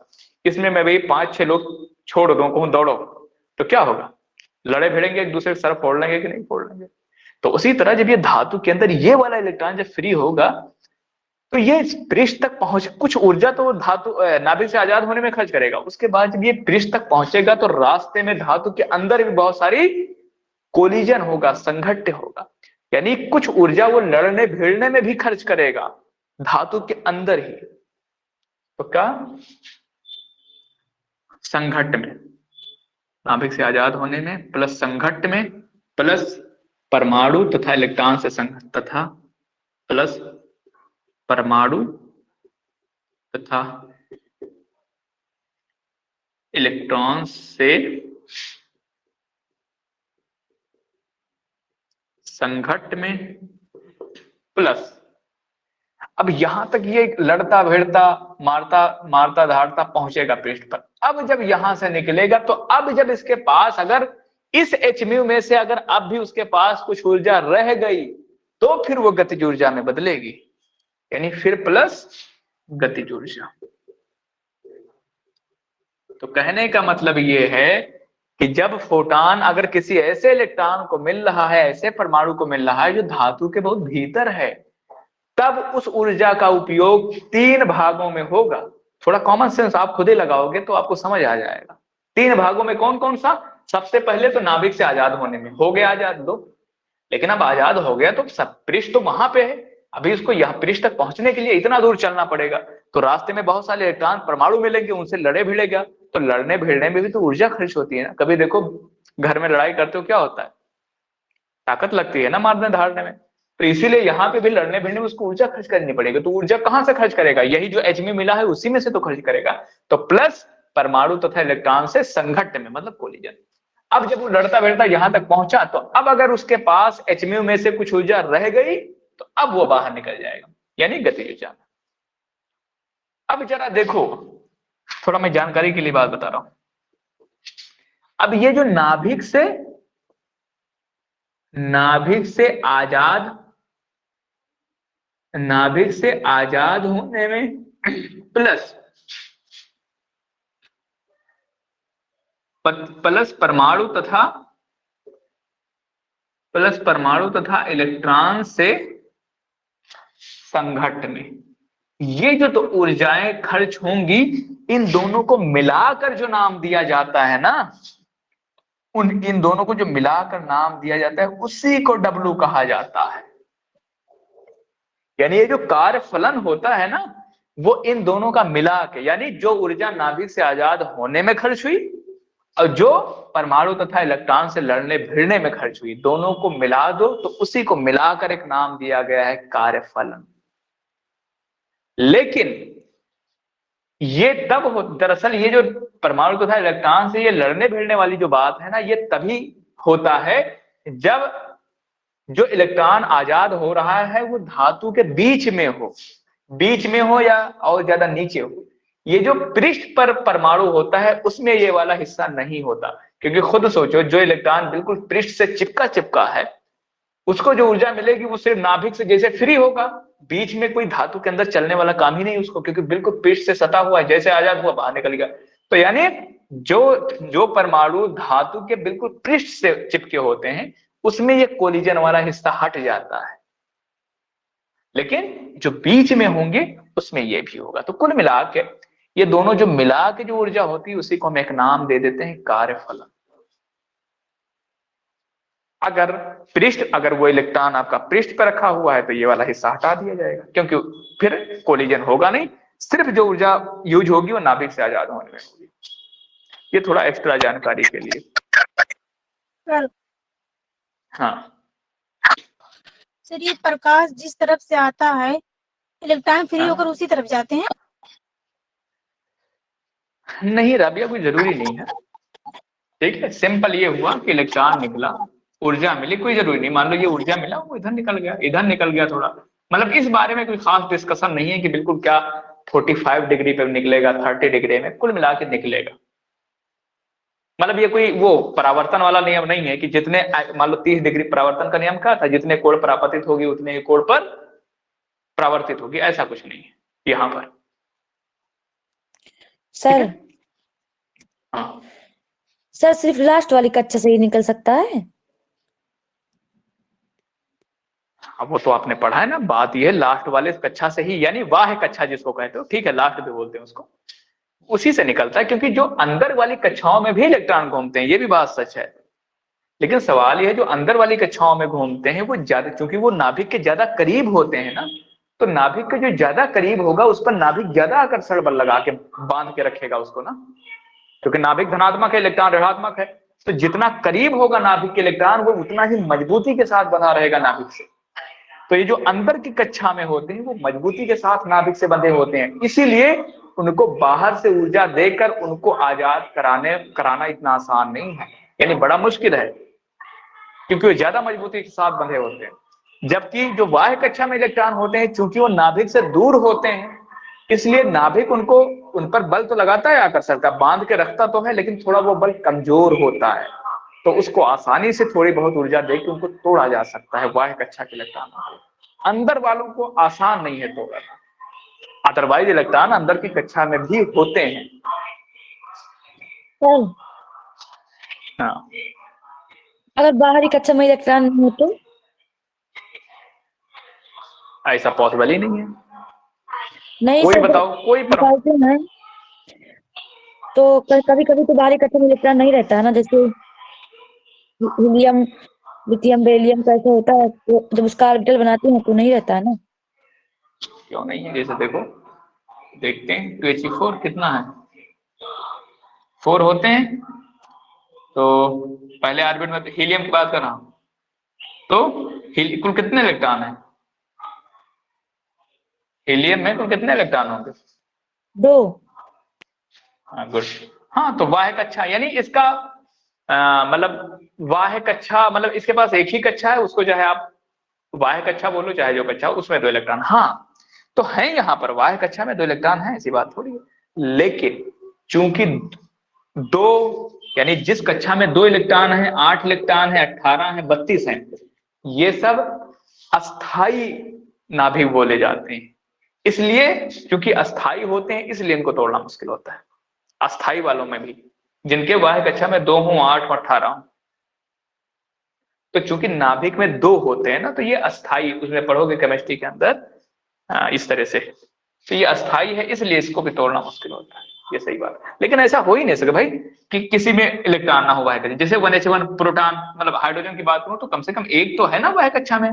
इसमें मैं भाई 5-6 लोग छोड़ दूं, कहूं दौड़ो, तो क्या होगा? लड़े भिड़ेंगे, एक दूसरे सर फोड़ लेंगे कि नहीं फोड़ लेंगे? तो उसी तरह जब ये धातु के अंदर ये वाला इलेक्ट्रॉन जब फ्री होगा, तो ये पृष्ठ तक पहुंच, कुछ ऊर्जा तो धातु नाभिक से आजाद होने में खर्च करेगा। उसके बाद जब ये पृष्ठ तक पहुंचेगा, तो रास्ते में धातु के अंदर भी बहुत सारी कोलिजन होगा, संघट्य होगा, यानी कुछ ऊर्जा वो लड़ने भिड़ने में भी खर्च करेगा धातु के अंदर ही। तो क्या? संघट्ट में, नाभिक से आजाद होने में, प्लस संघट्ट में, प्लस परमाणु तथा इलेक्ट्रॉन से संघट्ट, तथा प्लस परमाणु तथा इलेक्ट्रॉन से संघट्ट में, प्लस अब यहां तक ये लड़ता भिड़ता मारता धारता पहुंचेगा पृष्ठ पर। अब जब यहां से निकलेगा, तो अब जब इसके पास अगर इस hν में से अगर अब भी उसके पास कुछ ऊर्जा रह गई, तो फिर वो गतिज ऊर्जा में बदलेगी, यानी फिर प्लस गतिज ऊर्जा। तो कहने का मतलब ये है कि जब फोटॉन अगर किसी ऐसे इलेक्ट्रॉन को मिल रहा है, ऐसे परमाणु को मिल रहा है जो धातु के बहुत भीतर है, तब उस ऊर्जा का उपयोग 3 भागों में होगा। थोड़ा कॉमन सेंस आप खुद ही लगाओगे तो आपको समझ आ जाएगा। 3 भागों में कौन कौन सा? सबसे पहले तो नाभिक से आजाद होने में हो गया आजाद दो, लेकिन अब आजाद हो गया तो सब पृष्ठ तो वहां पे है, अभी इसको यहाँ पृष्ठ तक पहुंचने के लिए इतना दूर चलना पड़ेगा, तो रास्ते में बहुत सारे इलेक्ट्रॉन परमाणु मिलेंगे, उनसे लड़े भिड़ेगा, तो लड़ने भिड़ने में भी तो ऊर्जा खर्च होती है ना। कभी देखो घर में लड़ाई करते हो, क्या होता है? ताकत लगती है ना मारने धारने में, तो इसीलिए यहाँ पे भी लड़ने भिड़ने में उसको ऊर्जा खर्च करनी पड़ेगी। तो ऊर्जा कहां से खर्च करेगा? यही जो hν मिला है उसी में से तो खर्च करेगा। तो प्लस परमाणु तथा इलेक्ट्रॉन से संघट्ट में, मतलब कोलिजन। अब जब वो लड़ता भिड़ता यहां तक पहुंचा, तो अब अगर उसके पास hν में से कुछ ऊर्जा रह गई, तो अब वो बाहर निकल जाएगा, यानी गतिज ऊर्जा। अब जरा देखो, थोड़ा मैं जानकारी के लिए बात बता रहा हूं। अब ये जो नाभिक से आजाद होने में प्लस परमाणु तथा इलेक्ट्रॉन से संघट्ट में, ये जो तो ऊर्जाएं खर्च होंगी, इन दोनों को मिलाकर जो नाम दिया जाता है ना, इन दोनों को जो मिलाकर नाम दिया जाता है, उसी को W कहा जाता है। यानी ये जो कार्य फलन होता है ना, वो इन दोनों का मिला के, यानी जो ऊर्जा नाभिक से आजाद होने में खर्च हुई और जो परमाणु तथा इलेक्ट्रॉन से लड़ने भिड़ने में खर्च हुई, दोनों को मिला दो तो उसी को मिलाकर एक नाम दिया गया है कार्य फलन। लेकिन ये तब हो, दरअसल ये जो परमाणु तथा इलेक्ट्रॉन से ये लड़ने भिड़ने वाली जो बात है ना, ये तभी होता है जब जो इलेक्ट्रॉन आजाद हो रहा है वो धातु के बीच में हो या और ज्यादा नीचे हो। ये जो पृष्ठ पर परमाणु होता है उसमें ये वाला हिस्सा नहीं होता, क्योंकि खुद सोचो, जो इलेक्ट्रॉन बिल्कुल पृष्ठ से चिपका है, उसको जो ऊर्जा मिलेगी वो सिर्फ नाभिक से जैसे फ्री होगा, बीच में कोई धातु के अंदर चलने वाला काम ही नहीं उसको, क्योंकि बिल्कुल पृष्ठ से सटा हुआ है, जैसे आजाद हुआ बाहर निकल गया। तो यानी जो परमाणु धातु के बिल्कुल पृष्ठ से चिपके होते हैं, उसमें ये कोलिजन वाला हिस्सा हट जाता है, लेकिन जो बीच में होंगे उसमें ये भी होगा। तो कुल मिला के ये दोनों जो मिला के जो ऊर्जा होती है उसी को हम एक नाम दे देते हैं कार्यफलन। अगर वो इलेक्ट्रॉन आपका पृष्ठ पर रखा हुआ है तो ये वाला हिस्सा हटा दिया जाएगा, क्योंकि फिर कोलिजन होगा नहीं, सिर्फ जो ऊर्जा यूज होगी वो नाभिक से आजाद होने में होगी। ये थोड़ा एक्स्ट्रा जानकारी के लिए। सर हाँ सर, ये प्रकाश जिस तरफ से आता है इलेक्ट्रॉन फ्री हाँ। होकर उसी तरफ जाते हैं? नहीं राबिया, कोई जरूरी नहीं है। ठीक है, सिंपल ये हुआ कि इलेक्ट्रॉन निकला, ऊर्जा मिली, कोई जरूरी नहीं। मान लो ये ऊर्जा मिला, वो इधर निकल गया, इधर निकल गया थोड़ा, मतलब इस बारे में कोई खास डिस्कशन नहीं है कि बिल्कुल क्या 45 डिग्री पे निकलेगा, 30 डिग्री में, कुल मिला के निकलेगा। मतलब ये कोई वो परावर्तन वाला नियम नहीं है कि जितने, मान लो 30 डिग्री परावर्तन का नियम क्या था, जितने कोण पर आपतित होगी उतने ही कोण पर परावर्तित होगी, ऐसा कुछ नहीं है यहाँ पर। सर हाँ सर सिर्फ लास्ट वाली कक्षा से ही निकल सकता है? अब वो तो आपने पढ़ा है ना, बात ये लास्ट वाले कक्षा से ही, यानी वाह कक्षा जिसको कहते हो, ठीक है, लास्ट भी बोलते हैं उसको, उसी से निकलता है। क्योंकि जो अंदर वाली कक्षाओं में भी इलेक्ट्रॉन घूमते हैं, ये भी बात सच है, लेकिन सवाल यह है जो अंदर वाली कक्षाओं में घूमते हैं वो ज्यादा, क्योंकि वो नाभिक के ज्यादा करीब होते हैं ना, तो नाभिक के जो ज्यादा करीब होगा उस पर नाभिक ज्यादा आकर्षण बल लगा के बांध के रखेगा उसको ना, क्योंकि नाभिक धनात्मक है, इलेक्ट्रॉन ऋणात्मक है, तो जितना करीब होगा नाभिक के इलेक्ट्रॉन वो उतना ही मजबूती के साथ बंधा रहेगा नाभिक से। तो ये जो अंदर की कक्षा में होते हैं वो मजबूती के साथ नाभिक से बंधे होते हैं, इसीलिए उनको बाहर से ऊर्जा देकर उनको आजाद कराना इतना आसान नहीं है, यानी बड़ा मुश्किल है, क्योंकि वो ज्यादा मजबूती के साथ बंधे होते हैं। जबकि जो बाह्य कक्षा में इलेक्ट्रॉन होते हैं, चूंकि वो नाभिक से दूर होते हैं, इसलिए नाभिक उनको, उन पर बल तो लगाता है आकर्षण का, बांध के रखता तो है, लेकिन थोड़ा वो बल कमजोर होता है, तो उसको आसानी से थोड़ी बहुत ऊर्जा देकर उनको तोड़ा जा सकता है बाह्य कक्षा के इलेक्ट्रॉन को। अंदर वालों को आसान नहीं है तोड़ना, अदरवाइज इलेक्ट्रॉन अंदर की कक्षा में भी होते हैं। सर हाँ, अगर बाहरी कक्षा में इलेक्ट्रॉन नहीं हो तो? ऐसा पॉसिबल ही नहीं है। नहीं कोई सर, बताओ, कोई निकालते हैं तो कभी कभी तो बाहरी कक्षा में इलेक्ट्रॉन नहीं रहता है ना, जैसे हीलियम, लिथियम, बेरिलियम कैसे होता है, तो जब उसका ऑर्बिटल बनाते हैं तो नहीं रहता है ना। क्यों नहीं है, जैसे देखो, देखते हैं 2He4 कितना है, 4 होते हैं, तो पहले ऑर्बिट में हीलियम की बात कर रहा हूं, तो कुल कितने इलेक्ट्रॉन है हीलियम में, कुल कितने इलेक्ट्रॉन होंगे? 2। हाँ गुड। हाँ, तो वाह्य कक्षा, यानी इसका मतलब वाह्य कक्षा, मतलब इसके पास एक ही कक्षा है, उसको चाहे आप वाह्य कक्षा बोलो चाहे जो कक्षा, उसमें 2 इलेक्ट्रॉन, हाँ तो है, यहाँ पर वाह्य कक्षा में 2 इलेक्ट्रॉन है, ऐसी बात थोड़ी है। लेकिन चूंकि 2, यानी जिस कक्षा में 2 इलेक्ट्रॉन है, 8 इलेक्ट्रॉन है, 18 है, 32 है, ये सब अस्थाई नाभिक बोले जाते हैं। इसलिए क्योंकि अस्थाई होते हैं इसलिए इनको तोड़ना मुश्किल होता है। अस्थाई वालों में भी, जिनके वाह्य कक्षा में 2 हों, 8 और 18 हों, तो चूंकि नाभिक में 2 होते हैं ना, तो ये अस्थाई, उसमें पढ़ोगे केमिस्ट्री के अंदर इस तरह से, तो ये अस्थाई है, इसलिए इसको भी तोड़ना मुश्किल होता है, ये सही बात है। लेकिन ऐसा हो ही नहीं सके भाई कि किसी में इलेक्ट्रॉन ना हो वाह्य कक्षा, जैसे 1H1 प्रोटॉन, मतलब हाइड्रोजन की बात करूं तो कम से कम एक तो है ना वाह्य कक्षा में,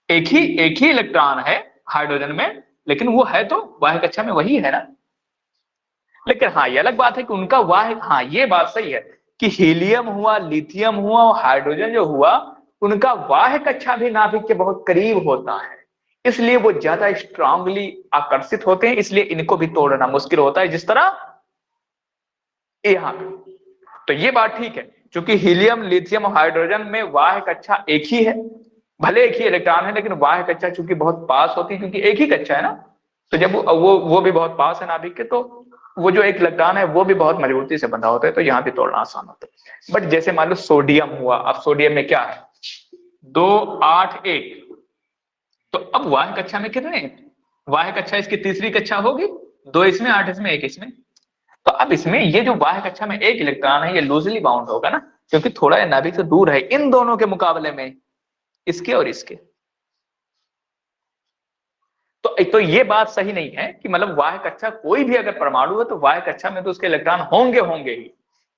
एक ही इलेक्ट्रॉन है हाइड्रोजन में, लेकिन वो है तो वाह्य कक्षा में वही है ना। लेकिन हाँ, ये अलग बात है कि उनका वाह्य, हाँ ये बात सही है कि हीलियम हुआ, लिथियम हुआ और हाइड्रोजन जो हुआ, उनका वाह्य कक्षा भी नाभिक के बहुत करीब होता है, इसलिए वो ज्यादा स्ट्रांगली आकर्षित होते हैं, इसलिए इनको भी तोड़ना मुश्किल होता है, जिस तरह यहाँ। तो ये बात ठीक है, क्योंकि हीलियम, लिथियम और हाइड्रोजन में वाह्य कक्षा एक ही है, भले एक ही इलेक्ट्रॉन है, लेकिन वाह्य कक्षा चूंकि बहुत पास होती है, क्योंकि एक ही कक्षा है ना, तो जब वो भी बहुत पास है नाभिक के, तो वो जो एक इलेक्ट्रॉन है वो भी बहुत मजबूती से बंधा होता है, तो यहाँ भी तोड़ना आसान होता है। बट जैसे मान लो सोडियम हुआ, अब सोडियम में क्या है, 2, 8, 1, तो अब वाह्य कक्षा में कितने, वाह्य कक्षा इसकी तीसरी कक्षा होगी, 2 इसमें, 8 इसमें, 1 इसमें, तो अब इसमें ये जो वाह्य कक्षा में 1 इलेक्ट्रॉन है ये लूजली बाउंड होगा ना, क्योंकि थोड़ा ये नाभिक से दूर है इन दोनों के मुकाबले में, इसके और इसके। तो ये बात सही नहीं है कि मतलब वाह्य कक्षा कोई भी अगर परमाणु है तो वाह्य कक्षा में तो उसके इलेक्ट्रॉन होंगे ही।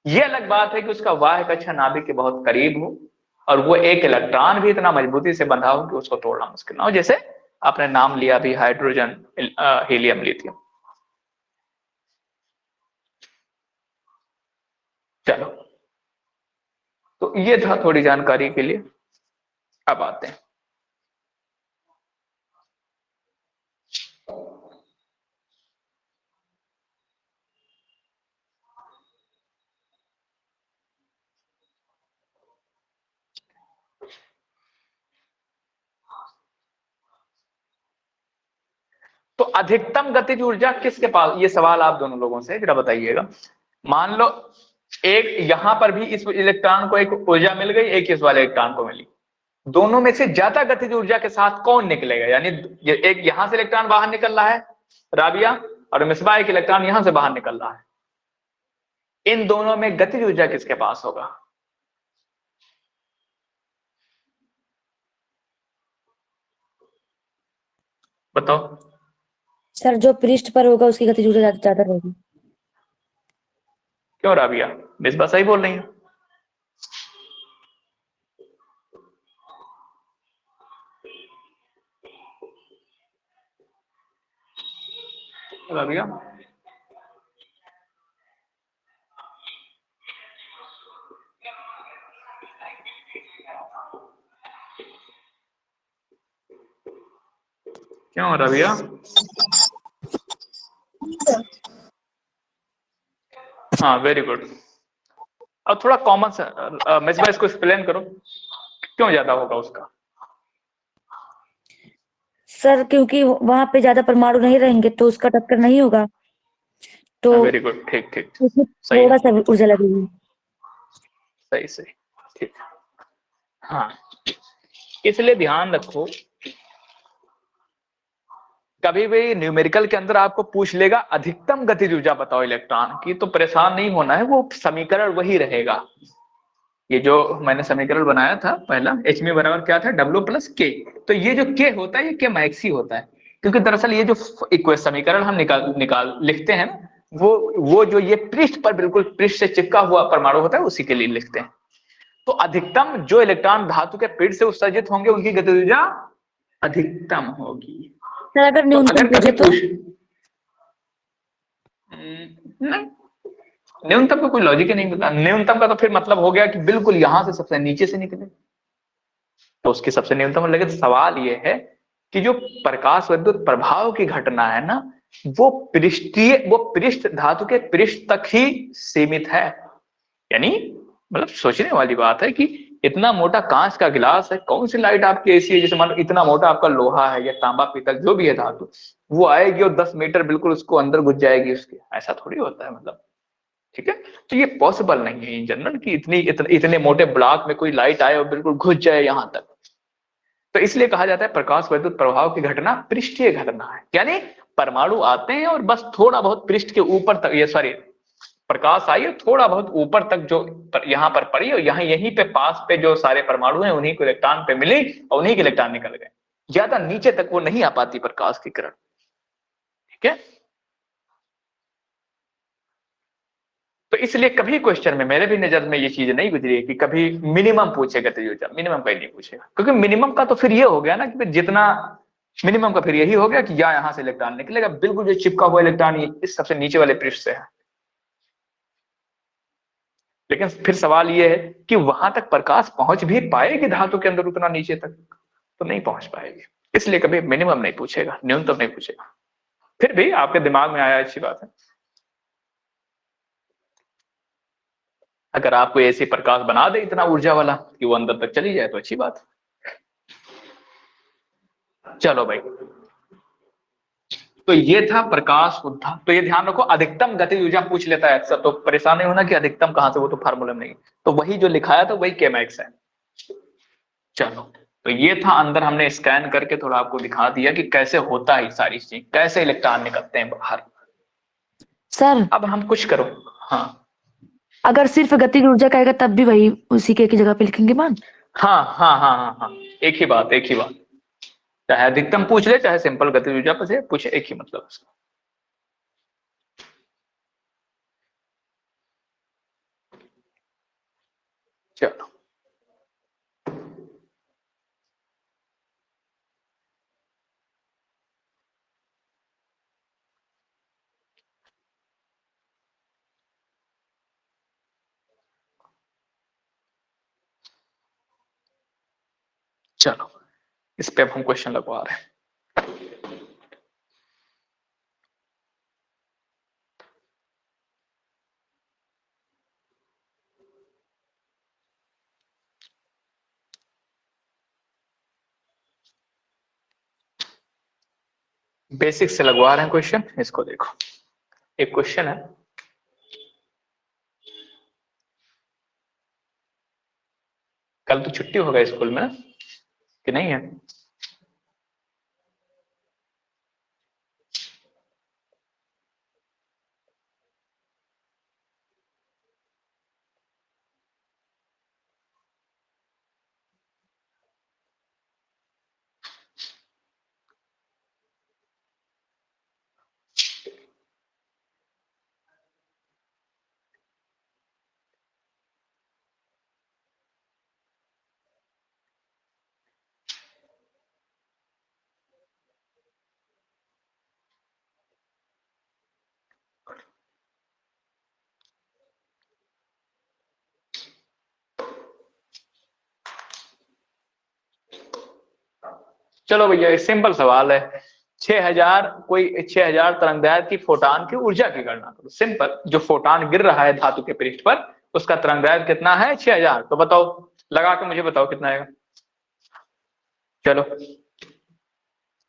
ये अलग बात है कि उसका वाह्य कक्षा नाभिक के बहुत करीब हो और वो एक इलेक्ट्रॉन भी इतना मजबूती से बंधा हो कि उसको तोड़ना मुश्किल ना हो, जैसे आपने नाम लिया भी हाइड्रोजन, हीलियम, लिथियम। चलो, तो ये था थोड़ी जानकारी के लिए। अब आते हैं तो अधिकतम गतिज ऊर्जा किसके पास, ये सवाल आप दोनों लोगों से जरा बताइएगा। मान लो एक यहां पर भी इस इलेक्ट्रॉन को एक ऊर्जा मिल गई, एक इस वाले इलेक्ट्रॉन को मिली, दोनों में से ज्यादा गतिज ऊर्जा के साथ कौन निकलेगा? यानी एक यहां से इलेक्ट्रॉन बाहर निकल रहा है राबिया, और मिसबा एक इलेक्ट्रॉन यहां से बाहर निकल रहा है, इन दोनों में गतिज ऊर्जा किसके पास होगा? बताओ। सर जो पृष्ठ पर होगा उसकी गतिज ऊर्जा ज्यादा रहेगी। क्यों राबिया, मिसबा सही बोल रही है। राबिया, क्यों राबिया? हाँ, वेरी गुड। अब थोड़ा कॉमन से मिसबा इसको एक्सप्लेन करो, क्यों ज्यादा होगा उसका? सर क्योंकि वहां पे ज्यादा परमाणु नहीं रहेंगे तो उसका टक्कर नहीं होगा, तो वेरी गुड, ठीक ठीक, उसमें सही थोड़ा सा ऊर्जा लगेगी। सही सही, ठीक। हाँ, इसलिए ध्यान रखो, कभी भी न्यूमेरिकल के अंदर आपको पूछ लेगा अधिकतम गतिज ऊर्जा बताओ इलेक्ट्रॉन की, तो परेशान नहीं होना है, वो समीकरण वही रहेगा। ये जो मैंने समीकरण बनाया था पहला, एच में बराबर क्या था, डब्ल्यू प्लस के, तो ये जो के होता है ये के मैक्स ही होता है, क्योंकि दरअसल ये जो समीकरण हम निकाल लिखते हैं ना, वो जो ये पृष्ठ पर बिल्कुल पृष्ठ से चिपका हुआ परमाणु होता है उसी के लिए लिखते हैं। तो अधिकतम जो इलेक्ट्रॉन धातु के पृष्ठ से उत्सर्जित होंगे उनकी गतिज ऊर्जा अधिकतम होगी। सर अगर तो न्यूनतम अगर कभी पूछे तो? नहीं, न्यूनतम का कोई लॉजिक ही नहीं मिलता। न्यूनतम का तो फिर मतलब हो गया कि बिल्कुल यहां से सबसे नीचे से निकले, तो उसकी सबसे न्यूनतम लगे। तो सवाल ये है कि जो प्रकाश विद्युत प्रभाव की घटना है ना, वो पृष्ठ धातु के पृष्ठ तक ही सीमित है। यानी मतलब सोचने वाली बात है कि इतना मोटा कांच का गिलास है, कौन सी लाइट आपकी ऐसी है, जैसे मान लो इतना मोटा आपका लोहा है या तांबा पीतल जो भी है धातु, वो आएगी और 10 मीटर बिल्कुल उसको अंदर घुस जाएगी उसके, ऐसा थोड़ी होता है मतलब। ठीक है, तो ये पॉसिबल नहीं है इन जनरल कि इतने मोटे ब्लॉक में कोई लाइट आए और बिल्कुल घुस जाए यहां तक। तो इसलिए कहा जाता है प्रकाश विद्युत प्रभाव की घटना पृष्ठीय घटना है, यानी परमाणु आते हैं और बस थोड़ा बहुत पृष्ठ के ऊपर तक, ये सॉरी, प्रकाश आई और थोड़ा बहुत ऊपर तक जो यहां पर पड़ी और यहीं पे पास पे जो सारे परमाणु हैं उन्हीं को इलेक्ट्रॉन पे मिली और उन्हीं के इलेक्ट्रॉन निकल गए, ज्यादा नीचे तक वो नहीं आ पाती प्रकाश की किरण। ठीक है, तो इसलिए कभी क्वेश्चन में मेरे भी नजर में ये चीज नहीं गुजरी है कि कभी मिनिमम पूछेगा गतिज ऊर्जा, मिनिमम कहीं नहीं पूछेगा, क्योंकि मिनिमम का तो फिर ये हो गया ना कि जितना मिनिमम का फिर यही हो गया कि यहां से इलेक्ट्रॉन निकलेगा, बिल्कुल जो चिपका हुआ इलेक्ट्रॉन इस सबसे नीचे वाले पृष्ठ से है। लेकिन फिर सवाल ये है कि वहां तक प्रकाश पहुंच भी पाएगी धातु के अंदर उतना नीचे तक, तो नहीं पहुंच पाएगी। इसलिए कभी मिनिमम नहीं पूछेगा, न्यूनतम नहीं पूछेगा। फिर भी आपके दिमाग में आया, अच्छी बात है। अगर आपको ऐसे प्रकाश बना दे इतना ऊर्जा वाला कि वो अंदर तक चली जाए तो अच्छी बात है। चलो भाई, तो ये था प्रकाश उद्धार। तो ये ध्यान रखो, अधिकतम गतिज ऊर्जा पूछ लेता है अक्सर, तो परेशान नहीं होना कि अधिकतम कहां से, वो तो फार्मूला में नहीं, तो वही जो लिखाया था वही के मैक्स है। चलो, तो ये था, अंदर हमने स्कैन करके थोड़ा आपको दिखा दिया कि कैसे होता है सारी चीज, कैसे इलेक्ट्रॉन निकलते हैं बाहर। सर अब हम कुछ करो। हाँ अगर सिर्फ गतिज ऊर्जा कहेगा तब भी वही उसी के एक ही जगह पे लिखेंगे मान। हाँ हाँ हाँ हाँ हाँ, एक ही बात, एक ही बात। चाहे अधिकतम पूछ ले, चाहे सिंपल गतिज ऊर्जा पर से पूछे, एक ही मतलब उसका। चलो, चलो इस पे अब हम क्वेश्चन लगवा रहे हैं। बेसिक से लगवा रहे हैं क्वेश्चन, इसको देखो। एक क्वेश्चन है, कल तो छुट्टी होगा स्कूल में कि नहीं है? चलो भैया, एक सिंपल सवाल है। 6000 कोई 6000 तरंगदैर्घ्य की फोटान की ऊर्जा की गणना करो। सिंपल, जो फोटान गिर रहा है धातु के पृष्ठ पर, उसका तरंगदैर्घ्य कितना है? 6000। तो बताओ, लगा के मुझे बताओ कितना आएगा। चलो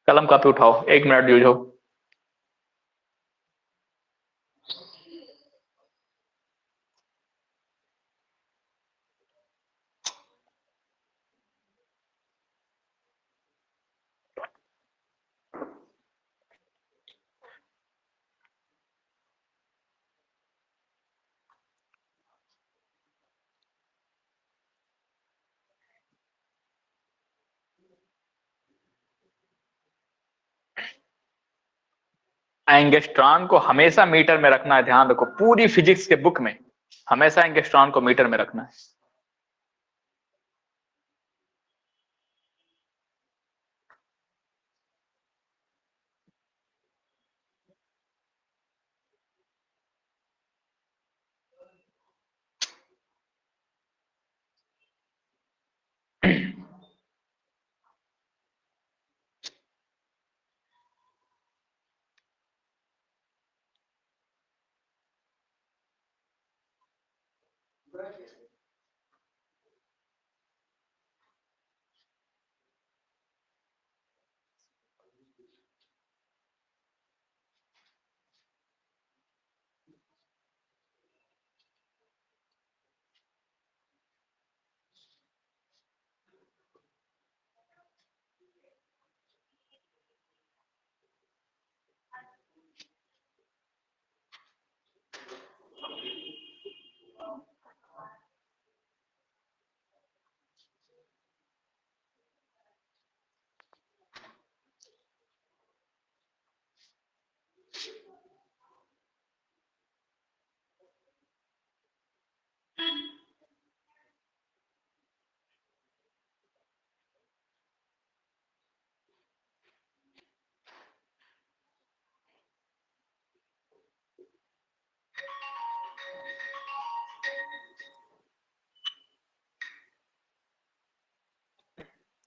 कलम कापी उठाओ, 1 मिनट जूझो। एंगस्ट्रॉन को हमेशा मीटर में रखना है, ध्यान रखो, पूरी फिजिक्स के बुक में हमेशा एंगस्ट्रॉन को मीटर में रखना है।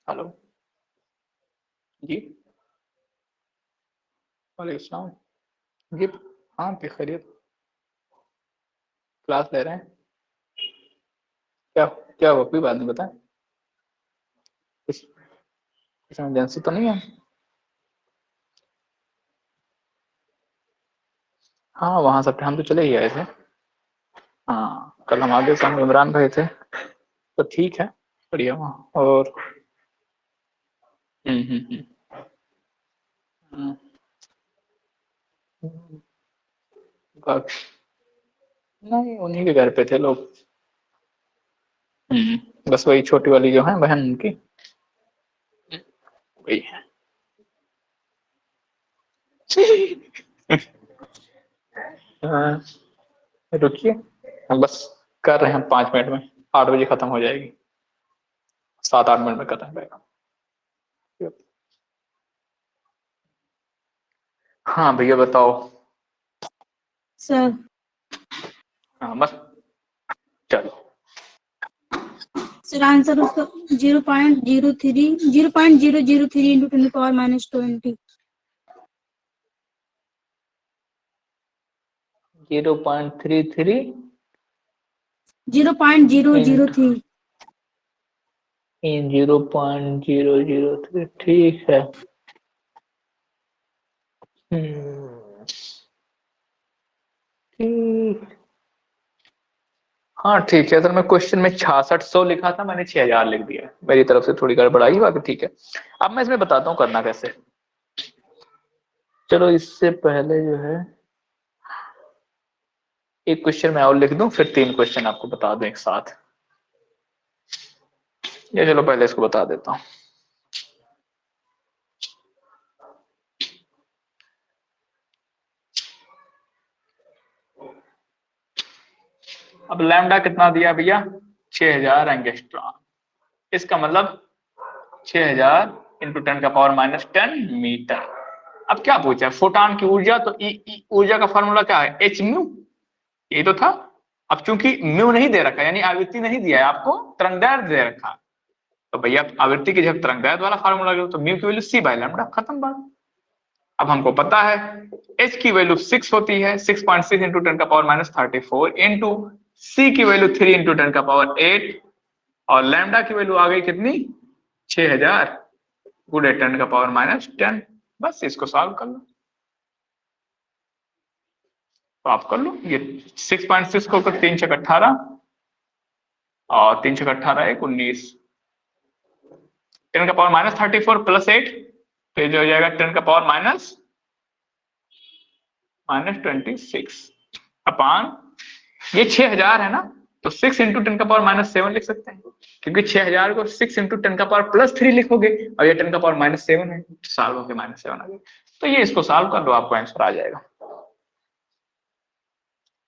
हेलो जी, वालेकुम सलाम जी। हाँ पे खैरियत, क्लास ले रहे हैं। क्या क्या हुआ, कोई बात नहीं, बताएं। कुछ कुछ इमरजेंसी तो नहीं है? हाँ वहाँ सब हम तो चले ही आए थे। हाँ कल हम आगे संग इमरान भाई थे, तो ठीक है, बढ़िया वहाँ। और हम्म। हम्म, बाकी नहीं, उन्हीं के घर पे थे लोग। बस वही छोटी वाली जो है बहन उनकी, वही है। हाँ, रुकिए, हम बस कर रहे हैं 5 मिनट में, 8 बजे खत्म हो जाएगी, 7-8 मिनट में खत्म रहेगा। हाँ भैया बताओ। सर हाँ बस चलो। सर आंसर उसका 0.003 into 10 power minus 20। 0.33 0.003। इन 0.003, ठीक है। ठीक, हाँ ठीक है। सर मैं क्वेश्चन में 6600 लिखा था, मैंने 6000 लिख दिया, मेरी तरफ से थोड़ी गड़बड़ाई, बाकी ठीक है। अब मैं इसमें बताता हूँ करना कैसे। चलो इससे पहले जो है एक क्वेश्चन मैं और लिख दूं, फिर 3 क्वेश्चन आपको बता दूं एक साथ। ये चलो पहले इसको बता देता हूँ। अब लैम्डा कितना दिया भैया, 6000 एंगस्ट्रॉम। इसका मतलब 6000 इंटू 10 का पावर माइनस 10 मीटर। अब क्या पूछा है, फोटॉन की ऊर्जा, तो ऊर्जा का फॉर्मूला क्या है, एच म्यू, यही तो था। अब चूंकि म्यू नहीं दे रखा, यानी आवृत्ति नहीं दिया है आपको, तरंगदैर्घ्य दे रखा, तो भैया आवृत्ति की जब तरंगदैर्घ्य वाला फार्मूला लो, तो म्यू की वैल्यू सी बाय लैम्डा, खत्म बात। अब हमको पता है एच की वैल्यू 6 होती है, 6.6 इंटू 10 का पावर माइनस 34 इंटू सी की वैल्यू 3 इंटू 10 का पावर 8, और लैम्डा की वैल्यू आ गई कितनी, 6000 गुणे 10 का पावर माइनस 10। बस इसको सॉल्व कर लो, तो आप कर लो। ये 6.6 को 3 छक 18 और 3 छक 18 1 19, 10 का पावर माइनस 34 प्लस 8, तो ये जो हो जाएगा 10 का पावर माइनस 26 अपान, ये 6000 है ना, तो 6 इंटू 10 का पावर माइनस 7 लिख सकते हैं, क्योंकि 6000 को 6 इंटू 10 का पावर प्लस 3 लिखोगे, और ये 10 का पावर माइनस 7 है, तो सॉल्व होकर माइनस 7 आ गया। तो ये इसको सॉल्व कर लो, आपको आंसर आ जाएगा।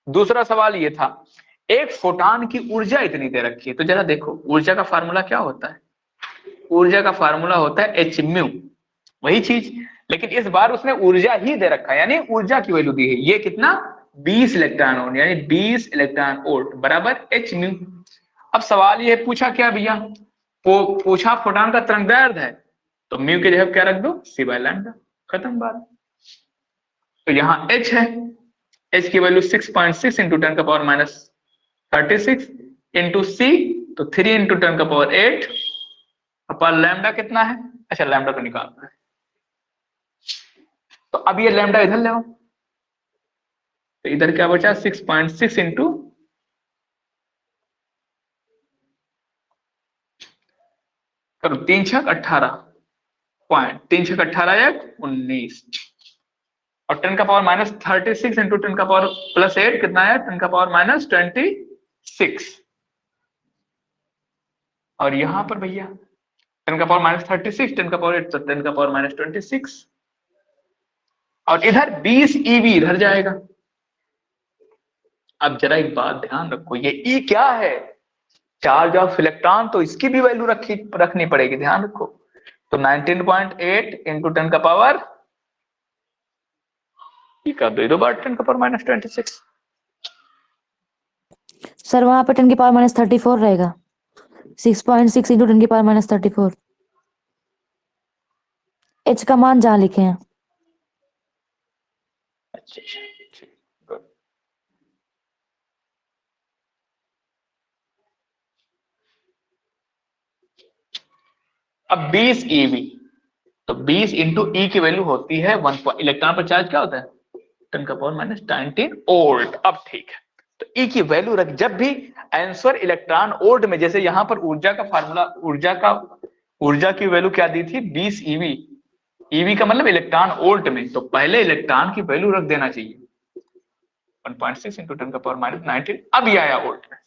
दूसरा सवाल ये था, एक फोटॉन की ऊर्जा इतनी दे रखी है, तो जरा देखो ऊर्जा का फार्मूला क्या होता है, ऊर्जा का फार्मूला होता है एच म्यू, वही चीज, लेकिन इस बार उसने ऊर्जा ही दे रखा है, यानी ऊर्जा की वैल्यू दी है, ये कितना 20 इलेक्ट्रॉन वोल्ट, यानी 20 इलेक्ट्रॉन वोल्ट बराबर एच म्यू। अब सवाल ये पूछा क्या भैया, पूछा फोटॉन का तरंगदैर्घ्य है, तो म्यू के जगह क्या रख दो, सी बाय लैम्डा, खत्म बात। तो यहाँ एच है, एच की वैल्यू 6.6 इंटू 10 का पावर माइनस 36 इंटू सी, तो 3 इंटू 10 का पावर 8 अपर लैम्डा कितना है, अच्छा लैम्डा तो निकालना है, तो अब ये लैम्डा इधर ले आओ, तो इधर क्या बचा 6.6 इंटू, करो 3 छक 18 पॉइंट, 3 छक 18 1 19, और 10 का पावर माइनस 36 इंटू 10 का पावर प्लस 8 कितना है, 10 का पावर माइनस 26, और यहां पर भैया 10 का पावर माइनस 36, 10 का पावर 8, तो 10 का पावर माइनस 26, और इधर 20 ईवी इधर जाएगा। अब जरा एक बात ध्यान रखो, ये ई क्या है, चार्ज ऑफ इलेक्ट्रॉन, तो इसकी भी वैल्यू रखनी पड़ेगी, ध्यान रखो। तो 19.8 इंटू 10 का पावर, ये कर दो 2 बार 10 का पावर माइनस 26। सर वहां पे 10 की पावर माइनस 34 रहेगा, 6.6 इंटू 10 की पावर माइनस 34, एच का मान जहां लिखे हैं। अच्छा ठीक, गुड। अब 20 ईवी, तो 20 इंटू ई की वैल्यू होती है 1, इलेक्ट्रॉन पर चार्ज क्या होता है, 10 का पावर माइनस 19 वोल्ट। अब ठीक है, तो ई की वैल्यू रख, जब भी आंसर इलेक्ट्रॉन वोल्ट में, जैसे यहां पर ऊर्जा का फार्मूला, ऊर्जा की वैल्यू क्या दी थी 20 ईवी, ईवी का मतलब इलेक्ट्रॉन वोल्ट में, तो पहले इलेक्ट्रॉन की वैल्यू रख देना चाहिए, 1.6 इंटू 10⁻⁻19। अब ये आया वोल्ट में,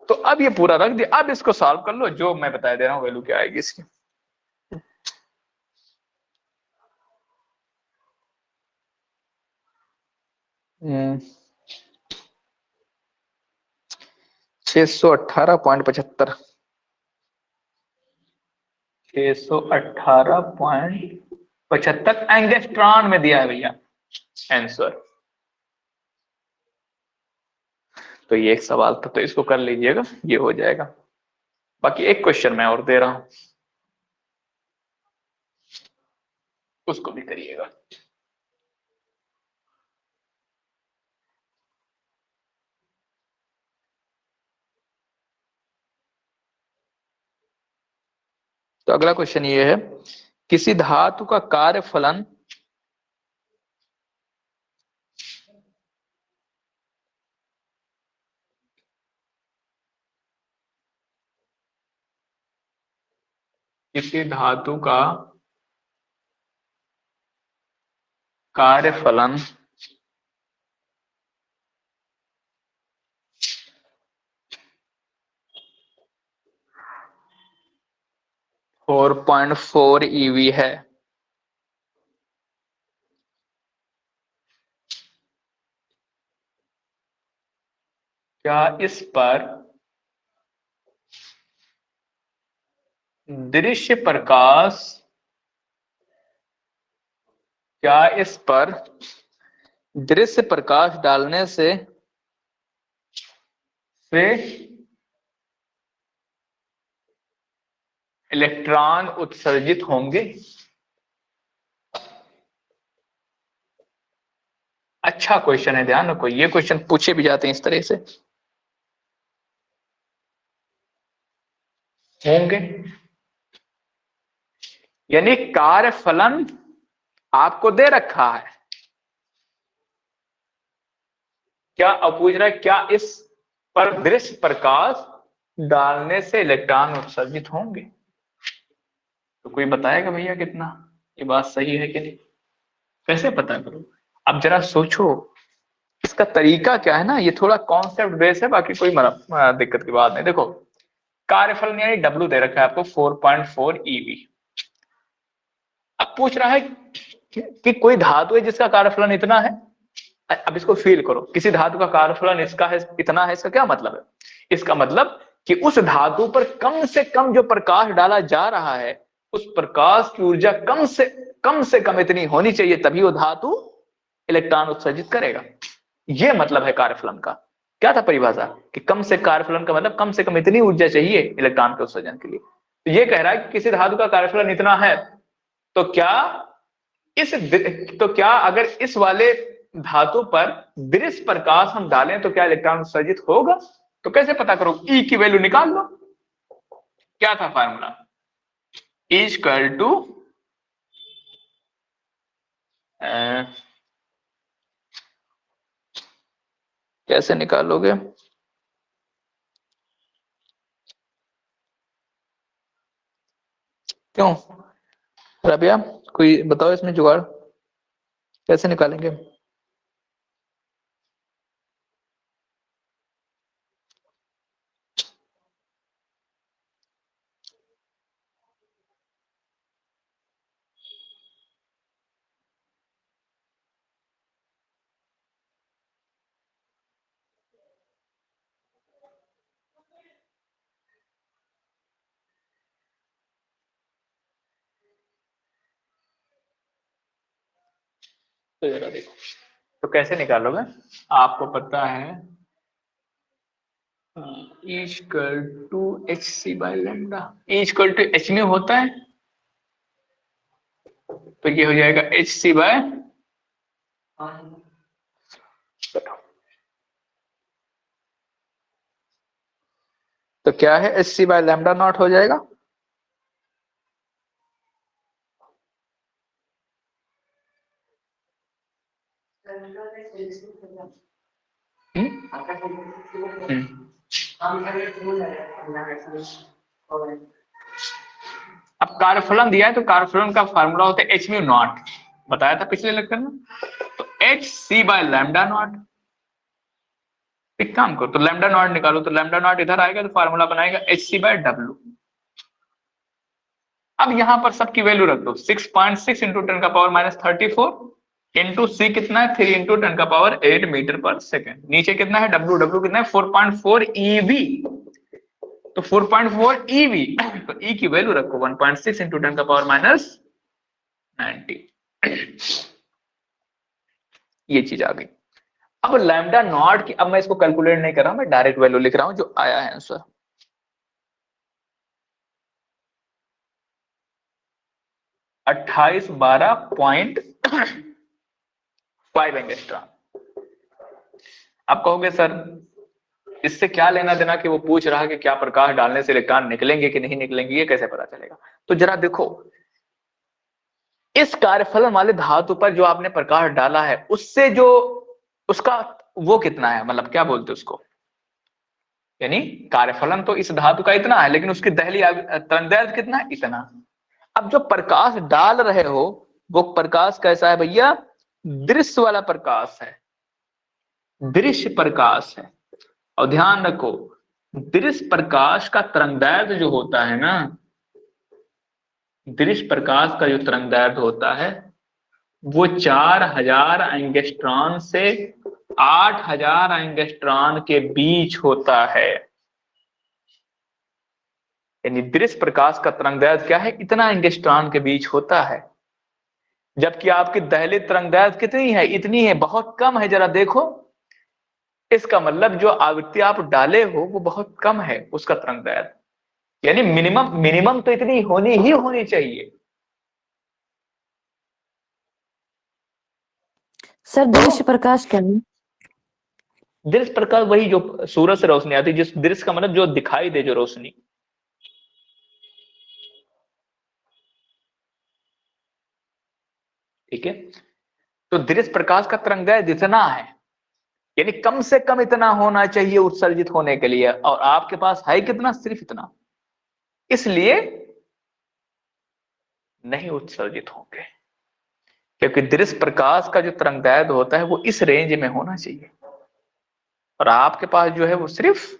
तो अब ये पूरा रख दिया। अब इसको सॉल्व कर लो, जो मैं बता दे रहा हूँ वैल्यू क्या आएगी इसकी। हम्म, 618.75, 618.75 एंगस्ट्रॉन में दिया है भैया आंसर। तो ये एक सवाल था, तो इसको कर लीजिएगा, ये हो जाएगा। बाकी एक क्वेश्चन मैं और दे रहा हूं, उसको भी करिएगा। तो अगला क्वेश्चन ये है, किसी धातु का कार्यफलन किसी धातु का कार्यफलन 4.4 EV है। क्या इस पर दृश्य प्रकाश, क्या इस पर दृश्य प्रकाश डालने से इलेक्ट्रॉन उत्सर्जित होंगे? अच्छा क्वेश्चन है, ध्यान रखो, ये क्वेश्चन पूछे भी जाते हैं इस तरह से। होंगे यानी कार्यफलन आपको दे रखा है, क्या अब पूछ रहा है क्या इस पर दृश्य प्रकाश डालने से इलेक्ट्रॉन उत्सर्जित होंगे? तो कोई बताएगा भैया कितना ये बात सही है कि नहीं? कैसे पता करो? अब जरा सोचो, इसका तरीका क्या है ना, ये थोड़ा कॉन्सेप्ट बेस है, बाकी कोई दिक्कत की बात नहीं। देखो, कार्यफलन यानी W दे रखा है आपको 4.4 EV। अब पूछ रहा है कि कोई धातु है जिसका कार्यफलन इतना है। अब इसको फील करो, किसी धातु का कार्यफलन इसका है, इतना है, इसका क्या मतलब है? इसका मतलब कि उस धातु पर कम से कम जो प्रकाश डाला जा रहा है, उस प्रकाश की ऊर्जा कम से कम इतनी होनी चाहिए, तभी वो धातु इलेक्ट्रॉन उत्सर्जित करेगा। ये मतलब है कार्यफलन का। क्या था परिभाषा कि कम से कार्यफलन का मतलब कम से कम इतनी ऊर्जा चाहिए इलेक्ट्रॉन के उत्सर्जन के लिए। तो ये कह रहा है कि किसी धातु का कार्यफलन इतना है, तो क्या अगर इस वाले धातु पर दृश्य प्रकाश हम डालें तो क्या इलेक्ट्रॉन उत्सर्जित होगा? तो कैसे पता करो? ई की वैल्यू निकाल लो। क्या था फार्मूला? E इक्वल टू कैसे निकालोगे? क्यों रबिया, कोई बताओ इसमें जुगाड़ कैसे निकालेंगे? तो जरा देखो, तो कैसे निकालोगे? आपको पता है E equal to H c by lambda, E equal to H में होता है, तो ये हो जाएगा एच सी बाय, तो क्या है H c by lambda naught हो जाएगा। अब कार्यफलन दिया है तो कार्यफलन का फार्मूला होता है एच म्यू नॉट, बताया था पिछले लेक्चर में। तो H c by lambda naught, एक काम करो, तो लैम्डा नॉट निकालो, तो लैम्डा नॉट इधर आएगा तो फार्मूला बनाएगा hc/w। अब यहां पर सबकी वैल्यू रख दो, 6.6 इंटू 10⁻34 इंटू सी कितना है 3 इंटू 10⁸ मीटर पर सेकेंड। नीचे कितना है w कितना है 4.4 ev, तो 4.4 ev, तो e की वैल्यू रखो 1.6 इंटू 10⁻90। ये चीज आ गई। अब लैम्डा नॉट की, अब मैं इसको कैलकुलेट नहीं कर रहा हूं, मैं डायरेक्ट वैल्यू लिख रहा हूं जो आया है आंसर। 2812.5 एंगस्ट्रॉम। आप कहोगे सर इससे क्या लेना देना कि वो पूछ रहा है कि क्या प्रकाश डालने से इलेक्ट्रॉन निकलेंगे कि नहीं निकलेंगे, ये कैसे पता चलेगा? तो जरा देखो, इस कार्यफलन वाले धातु पर जो आपने प्रकाश डाला है उससे जो उसका वो कितना है, मतलब क्या बोलते उसको, यानी कार्यफलन तो इस धातु का इतना है, लेकिन उसकी दहली तरंगदैर्घ्य कितना है, इतना। अब जो प्रकाश डाल रहे हो वो प्रकाश कैसा है भैया? दृश्य वाला प्रकाश है, दृश्य प्रकाश है। और ध्यान रखो, दृश्य प्रकाश का तरंगदैर्घ्य जो होता है ना, दृश्य प्रकाश का जो तरंगदैर्घ्य होता है वो 4000 एंगस्ट्रॉन से 8000 एंगस्ट्रॉन के बीच होता है। यानी दृश्य प्रकाश का तरंगदैर्घ्य क्या है? इतना एंगस्ट्रॉन के बीच होता है। जबकि आपकी दहली तरंगदैर्घ्य कितनी है? इतनी है, बहुत कम है। जरा देखो, इसका मतलब जो आवृत्ति आप डाले हो वो बहुत कम है उसका तरंगदैर्घ्य, यानी मिनिमम तो इतनी होनी चाहिए। सर दृश्य प्रकाश क्या है? दृश्य प्रकाश वही जो सूरज से रोशनी आती है, जिस दृश्य का मतलब जो दिखाई दे, जो रोशनी। ठीक है, तो दृश्य प्रकाश का तरंगदैर्घ्य जितना है, यानी कम से कम इतना होना चाहिए उत्सर्जित होने के लिए, और आपके पास है कितना? सिर्फ इतना, इसलिए नहीं उत्सर्जित होंगे, क्योंकि दृश्य प्रकाश का जो तरंगदैर्घ्य होता है वो इस रेंज में होना चाहिए, और आपके पास जो है वो सिर्फ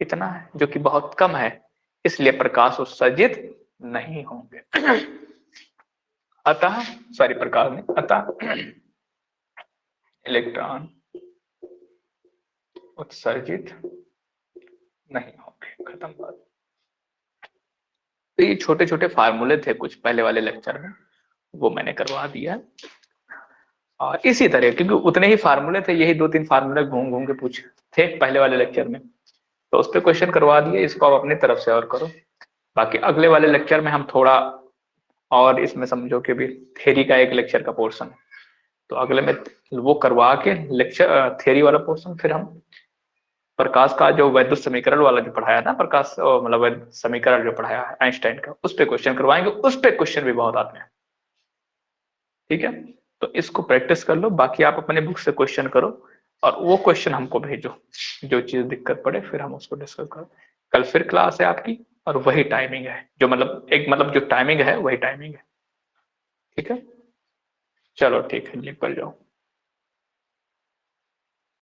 इतना है जो कि बहुत कम है, इसलिए प्रकाश उत्सर्जित नहीं होंगे। अतः सॉरी प्रकाश नहीं, अतः इलेक्ट्रॉन उत्सर्जित नहीं होंगे। खत्म बात। तो ये छोटे छोटे फार्मूले थे कुछ पहले वाले लेक्चर में, वो मैंने करवा दिया। और इसी तरह, क्योंकि उतने ही फार्मूले थे, यही 2-3 फार्मूले घूम घूम के पूछे थे पहले वाले लेक्चर में, तो उस पर क्वेश्चन करवा दिए। इसको आप अपनी तरफ से और करो। बाकी अगले वाले लेक्चर में हम थोड़ा और इसमें समझो कि भी थ्योरी का एक लेक्चर का पोर्शन है, तो अगले में वो करवा के लेक्चर थ्योरी वाला पोर्शन, फिर हम प्रकाश का जो वैद्युत समीकरण वाला जो पढ़ाया था, प्रकाश मतलब समीकरण जो पढ़ाया है आइंस्टाइन का, उस पे क्वेश्चन करवाएंगे। उस पे क्वेश्चन भी बहुत आते हैं। ठीक है, तो इसको प्रैक्टिस कर लो। बाकी आप अपने बुक से क्वेश्चन करो और वो क्वेश्चन हमको भेजो, जो चीज दिक्कत पड़े फिर हम उसको डिस्कस करो। कल फिर क्लास है आपकी, और वही टाइमिंग है, जो मतलब जो टाइमिंग है वही टाइमिंग है। ठीक है, चलो ठीक है, निकल जाओ।